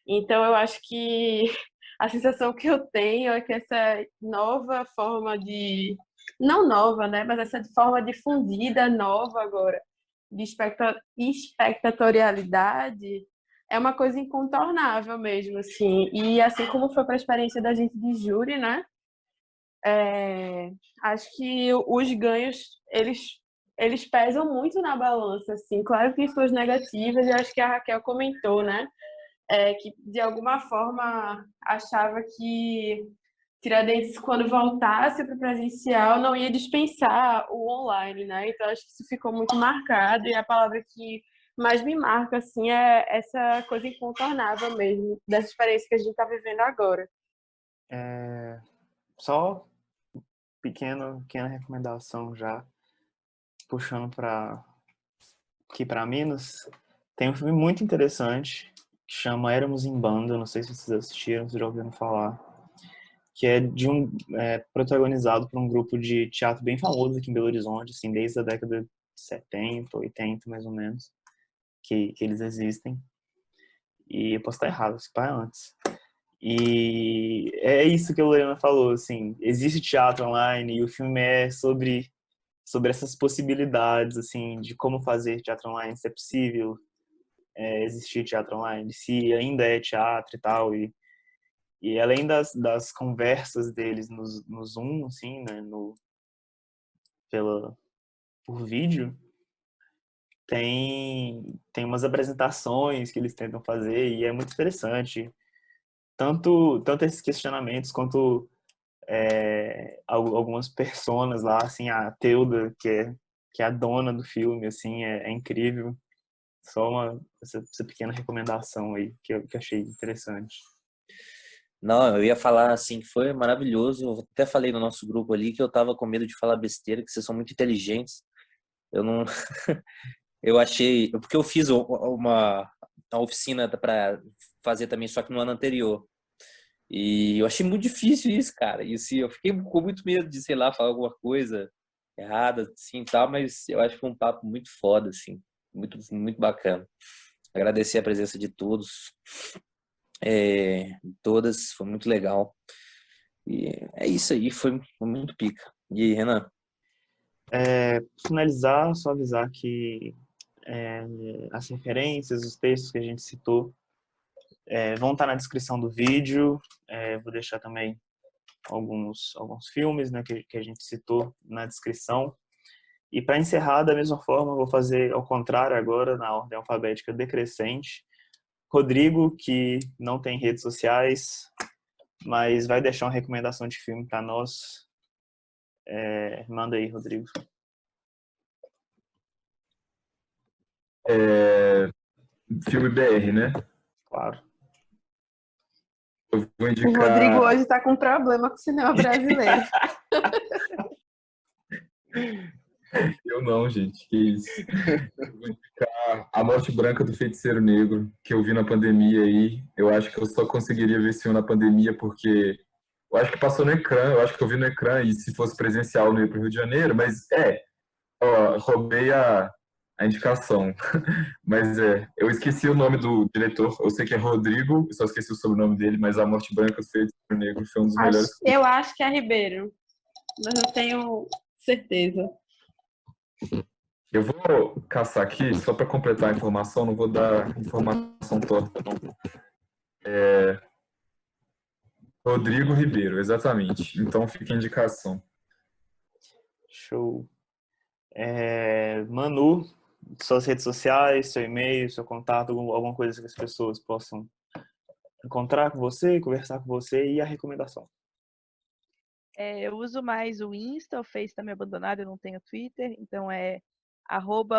Então, eu acho que a sensação que eu tenho é que essa nova forma de... Não nova, né? Mas essa forma difundida, nova agora, de espectatorialidade, é uma coisa incontornável mesmo, assim. E assim como foi para a experiência da gente de júri, né? Acho que os ganhos, eles eles pesam muito na balança, assim. Claro que tem suas negativas, e acho que a Raquel comentou, né? Que de alguma forma achava que Tiradentes, quando voltasse para o presencial, não ia dispensar o online, né? Então acho que isso ficou muito marcado, e a palavra que mais me marca, assim, é essa coisa incontornável mesmo, dessa experiência que a gente está vivendo agora. Só pequena recomendação já, puxando para aqui para Minas, tem um filme muito interessante que chama Éramos em Banda, não sei se vocês assistiram, se já ouviram falar, que é protagonizado por um grupo de teatro bem famoso aqui em Belo Horizonte, assim, desde a década de 70, 80, mais ou menos, que eles existem. E eu posso estar errado, se pá é antes. E é isso que a Lorena falou, assim, existe teatro online e o filme é sobre essas possibilidades, assim, de como fazer teatro online, se é possível existir teatro online, se ainda é teatro e tal, e além das conversas deles no Zoom, assim, né, por vídeo, tem umas apresentações que eles tentam fazer e é muito interessante. Tanto esses questionamentos quanto algumas personas lá, assim, a Teuda, que é a dona do filme, assim, é incrível. Só essa pequena recomendação aí que eu achei interessante. Não, eu ia falar assim, que foi maravilhoso. Eu até falei no nosso grupo ali que eu tava com medo de falar besteira, que vocês são muito inteligentes. Eu não, eu achei, porque eu fiz uma oficina para fazer também, só que no ano anterior. E eu achei muito difícil isso, cara. E assim, eu fiquei com muito medo de, sei lá, falar alguma coisa errada, assim, tal, mas eu acho que foi um papo muito foda, assim, muito, muito bacana. Agradecer a presença de todos, todas, foi muito legal. E é isso aí, foi muito pica. E aí, Renan? Finalizar, só avisar que as referências, os textos que a gente citou vão estar na descrição do vídeo. Vou deixar também alguns filmes, né, que a gente citou na descrição. E para encerrar, da mesma forma, vou fazer ao contrário agora, na ordem alfabética decrescente. Rodrigo, que não tem redes sociais, mas vai deixar uma recomendação de filme para nós. Manda aí, Rodrigo. Filme BR, né? Claro. Eu vou O indicar. Rodrigo hoje está com problema com o cinema brasileiro. Eu não, gente, que isso. Eu vou indicar A Morte Branca do Feiticeiro Negro, que eu vi na pandemia aí. Eu acho que eu só conseguiria ver esse filme na pandemia porque eu acho que passou no ecrã, eu acho que eu vi no ecrã e se fosse presencial não ia pro Rio de Janeiro, mas roubei a indicação. Mas eu esqueci o nome do diretor, eu sei que é Rodrigo, eu só esqueci o sobrenome dele, mas A Morte Branca do Feiticeiro Negro foi um dos melhores. Eu acho que é Ribeiro, mas não tenho certeza. Eu vou caçar aqui, só para completar a informação, não vou dar informação torta, não. Rodrigo Ribeiro, exatamente. Então fica a indicação. Show. Manu, suas redes sociais, seu e-mail, seu contato, alguma coisa que as pessoas possam encontrar com você, conversar com você e a recomendação. Eu uso mais o Insta, o Face tá meio abandonado, eu não tenho Twitter, então é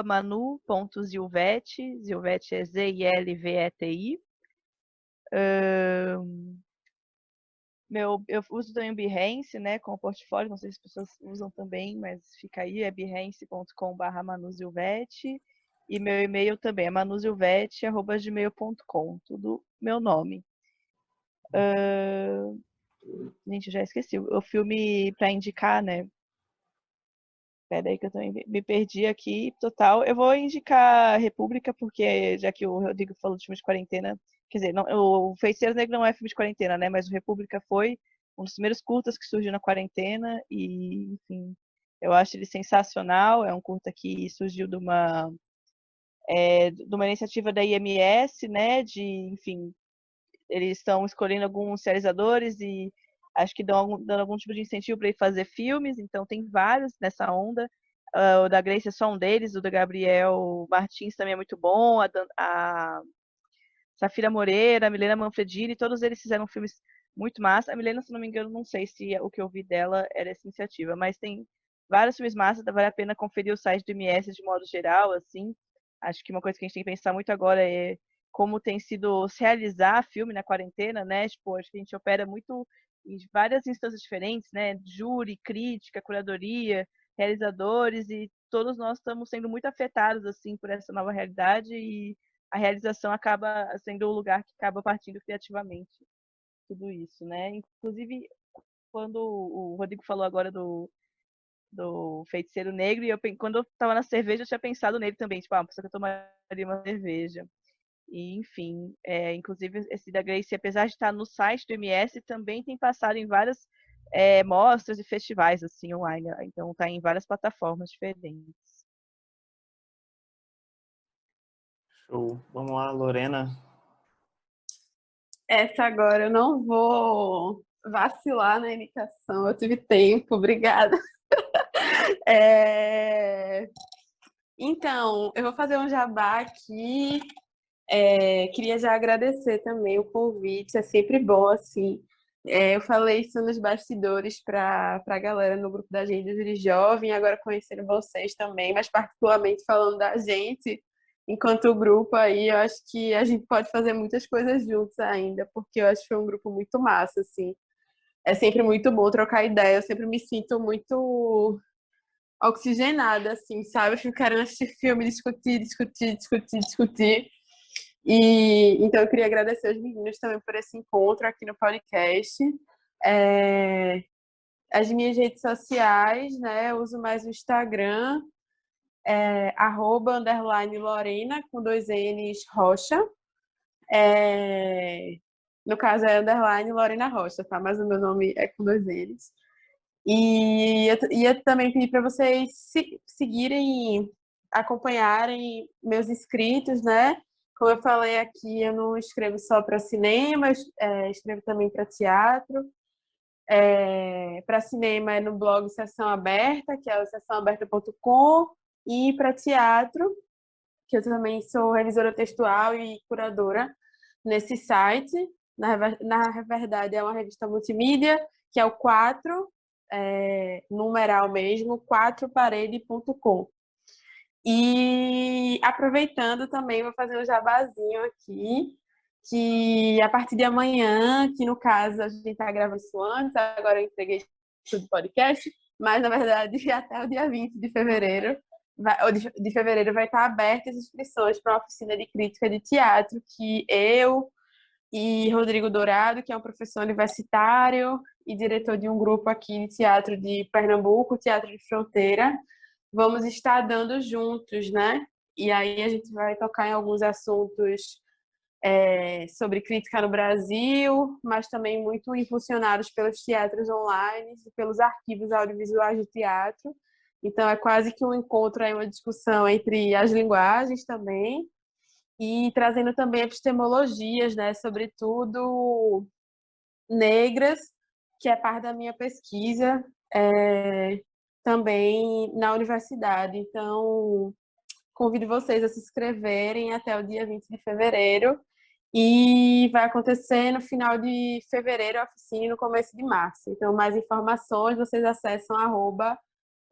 @manu.zilvete, Zilvete é Zilveti. Eu uso também o Behance, né, com o portfólio, não sei se as pessoas usam também, mas fica aí, é behance.com/manuzilvete. E meu e-mail também é manuzilvete@gmail.com, tudo meu nome. Gente, eu já esqueci. O filme para indicar, né? Peraí que eu também me perdi aqui, total. Eu vou indicar República, porque já que o Rodrigo falou de filme de quarentena, quer dizer, não, o Feiticeiro Negro não é filme de quarentena, né? Mas o República foi um dos primeiros curtas que surgiu na quarentena e, enfim, eu acho ele sensacional. É um curta que surgiu de uma iniciativa da IMS, né? Enfim, eles estão escolhendo alguns realizadores e acho que dando algum tipo de incentivo para ir fazer filmes, então tem vários nessa onda. O da Grace é só um deles, o do Gabriel Martins também é muito bom, a Safira Moreira, a Milena Manfredini, todos eles fizeram filmes muito massa. A Milena, se não me engano, não sei se o que eu vi dela era essa iniciativa, mas tem vários filmes massa, vale a pena conferir o site do MS de modo geral, assim. Acho que uma coisa que a gente tem que pensar muito agora é como tem sido se realizar filme na quarentena, né? Tipo, acho que a gente opera muito em várias instâncias diferentes, né? Júri, crítica, curadoria, realizadores, e todos nós estamos sendo muito afetados, assim, por essa nova realidade, e a realização acaba sendo o lugar que acaba partindo criativamente tudo isso, né? Inclusive, quando o Rodrigo falou agora do Feiticeiro Negro, e quando eu estava na cerveja, eu tinha pensado nele também, tipo, uma pessoa que eu tomaria uma cerveja. E, enfim, inclusive esse da Gracie, apesar de estar no site do MS, também tem passado em várias mostras e festivais, assim, online. Então, tá em várias plataformas diferentes. Show. Vamos lá, Lorena. Essa agora eu não vou vacilar na indicação, eu tive tempo, obrigada. Então, eu vou fazer um jabá aqui. Queria já agradecer também o convite, é sempre bom, assim. Eu falei isso nos bastidores para a galera no grupo da gente do Júri Jovem, agora conhecendo vocês também, mas particularmente falando da gente, enquanto grupo aí, eu acho que a gente pode fazer muitas coisas juntos ainda, porque eu acho que foi um grupo muito massa, assim. É sempre muito bom trocar ideia, eu sempre me sinto muito oxigenada, assim, sabe? Eu fico querendo assistir filme, discutir. E então eu queria agradecer os meninos também por esse encontro aqui no podcast. As minhas redes sociais, né? Eu uso mais o Instagram, @_Lorena, com 2 N's Rocha. No caso é underline Lorena Rocha, tá? Mas o meu nome é com 2 N's. E eu ia também pedir para vocês seguirem, acompanharem meus inscritos, né? Como eu falei aqui, eu não escrevo só para cinema, escrevo também para teatro. Para cinema é no blog Sessão Aberta, que é o sessãoaberta.com, e para teatro, que eu também sou revisora textual e curadora nesse site. Na verdade, é uma revista multimídia, que é o 4, numeral mesmo, 4parede.com. E aproveitando também, vou fazer um jabazinho aqui, que a partir de amanhã, que no caso a gente está gravando isso antes, agora eu entreguei tudo podcast, mas na verdade até o dia 20 de fevereiro, vai estar abertas as inscrições para uma oficina de crítica de teatro, que eu e Rodrigo Dourado, que é um professor universitário e diretor de um grupo aqui de teatro de Pernambuco, Teatro de Fronteira, vamos estar dando juntos, né? E aí a gente vai tocar em alguns assuntos sobre crítica no Brasil, mas também muito impulsionados pelos teatros online e pelos arquivos audiovisuais de teatro. Então é quase que um encontro, uma discussão entre as linguagens também, e trazendo também epistemologias, né, sobretudo negras, que é parte da minha pesquisa, também na universidade. Então, convido vocês a se inscreverem até o dia 20 de fevereiro, e vai acontecer no final de fevereiro a oficina e no começo de março. Então, mais informações vocês acessam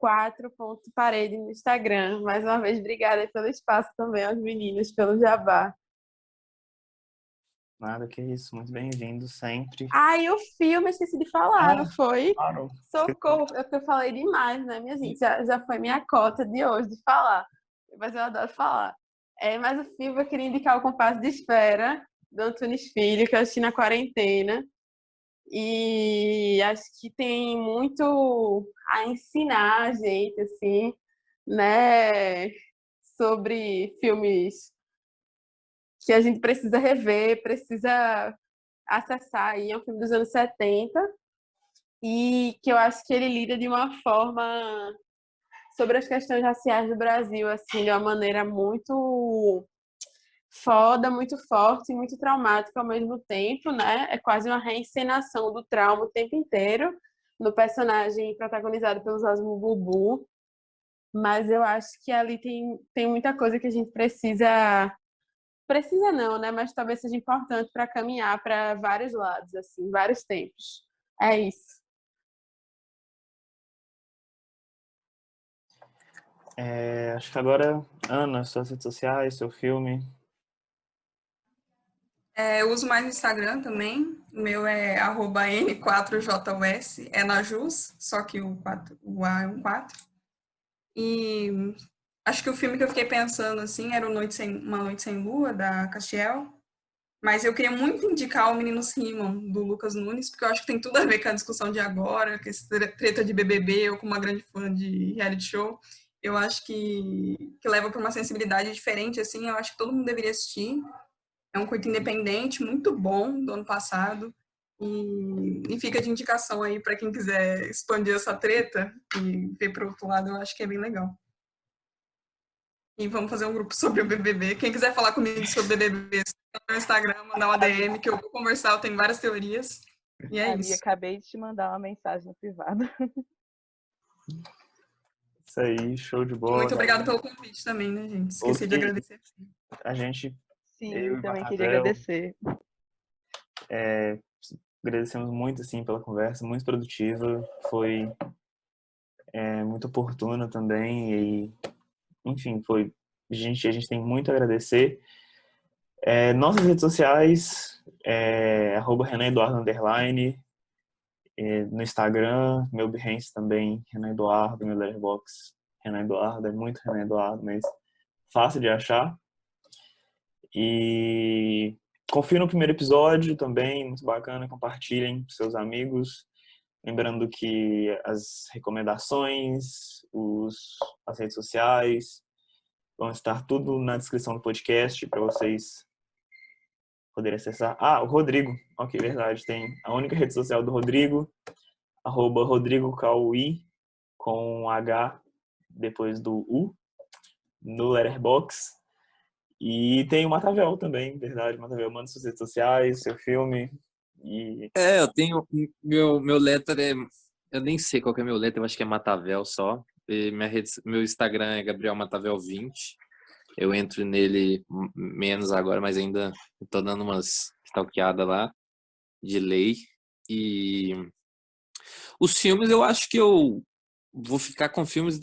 @4.parede no Instagram. Mais uma vez, obrigada pelo espaço também aos meninos, pelo jabá. Nada que isso, muito bem-vindo sempre. E o filme, esqueci de falar, não foi? Claro. Socorro, eu falei demais, né, minha gente? Já foi minha cota de hoje de falar, mas eu adoro falar. Mas o filme eu queria indicar O Compasso de Espera, do Antunes Filho, que eu assisti na quarentena. E acho que tem muito a ensinar a gente, assim, né, sobre filmes que a gente precisa rever, precisa acessar. Aí é um filme dos anos 70 e que eu acho que ele lida de uma forma sobre as questões raciais do Brasil, assim, de uma maneira muito foda, muito forte e muito traumática ao mesmo tempo, né? É quase uma reencenação do trauma o tempo inteiro, no personagem protagonizado pelo Osmo Bubu. Mas eu acho que ali tem muita coisa que a gente precisa. Precisa não, né? Mas talvez seja importante para caminhar para vários lados, assim, vários tempos. É isso. Acho que agora, Ana, suas redes sociais, seu filme. Eu uso mais o Instagram também. O meu é @n4jos, é na Jus, só que o A é um 4. E acho que o filme que eu fiquei pensando, assim, era Uma Noite Sem Lua, da Castiel. Mas eu queria muito indicar o Meninos Rimam, do Lucas Nunes, porque eu acho que tem tudo a ver com a discussão de agora, com esse treta de BBB, eu como uma grande fã de reality show. Eu acho que leva para uma sensibilidade diferente, assim, eu acho que todo mundo deveria assistir. É um curto independente, muito bom, do ano passado. E fica de indicação aí para quem quiser expandir essa treta e ver para o outro lado, eu acho que é bem legal. E vamos fazer um grupo sobre o BBB. Quem quiser falar comigo sobre o BBB, no Instagram, mandar uma DM que eu vou conversar, eu tenho várias teorias. E é Ali, isso. acabei de te mandar uma mensagem no privado. Isso aí, show de E bola, muito obrigada galera. pelo convite também, né, gente? Esqueci de Ok, agradecer. a gente, Sim, eu e também queria Matavel, agradecer. agradecemos muito, assim, pela conversa, muito produtiva, foi muito oportuna também e, enfim, a gente tem muito a agradecer. Nossas redes sociais, @Renan Eduardo _, no Instagram, meu Behance também, Renan Eduardo, meu Letterboxd, Renan Eduardo, é muito Renan Eduardo, mas fácil de achar. E confira no primeiro episódio também, muito bacana, compartilhem com seus amigos. Lembrando que as recomendações, as redes sociais vão estar tudo na descrição do podcast para vocês poderem acessar. Ah, o Rodrigo. Ok, verdade. Tem a única rede social do Rodrigo, @RodrigoCauí, com um H depois do U, no Letterboxd. E tem o Matavel também, verdade. Matavel, manda suas redes sociais, seu filme. E Eu tenho. Meu letter é. Eu nem sei qual que é meu letter, eu acho que é Matavel só. E meu Instagram é Gabriel Matavel 20. Eu entro nele menos agora, mas ainda tô dando umas stalkeadas lá, de lei. E os filmes, eu acho que eu vou ficar com filmes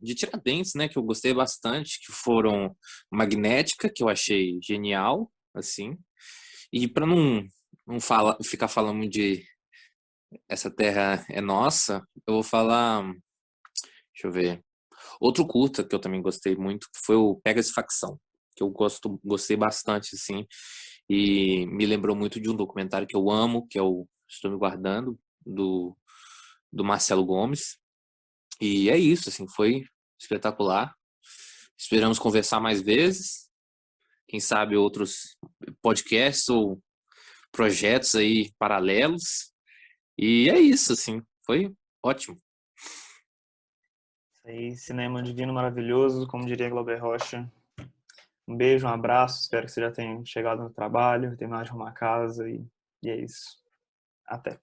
de Tiradentes, né? Que eu gostei bastante, que foram Magnética, que eu achei genial, assim. E para não ficar falando muito de Essa Terra é Nossa, eu vou falar, deixa eu ver, outro curta que eu também gostei muito, que foi o Pegasus Facção, que eu gostei bastante, assim, e me lembrou muito de um documentário que eu amo, que é o Estou Me Guardando, do Marcelo Gomes. E é isso, assim, foi espetacular. Esperamos conversar mais vezes, quem sabe outros podcasts ou projetos aí paralelos. E é isso, assim, foi ótimo. isso aí, cinema divino, maravilhoso, como diria Glauber Rocha. Um beijo, um abraço, espero que você já tenha chegado no trabalho, terminado de arrumar a casa e é isso. Até.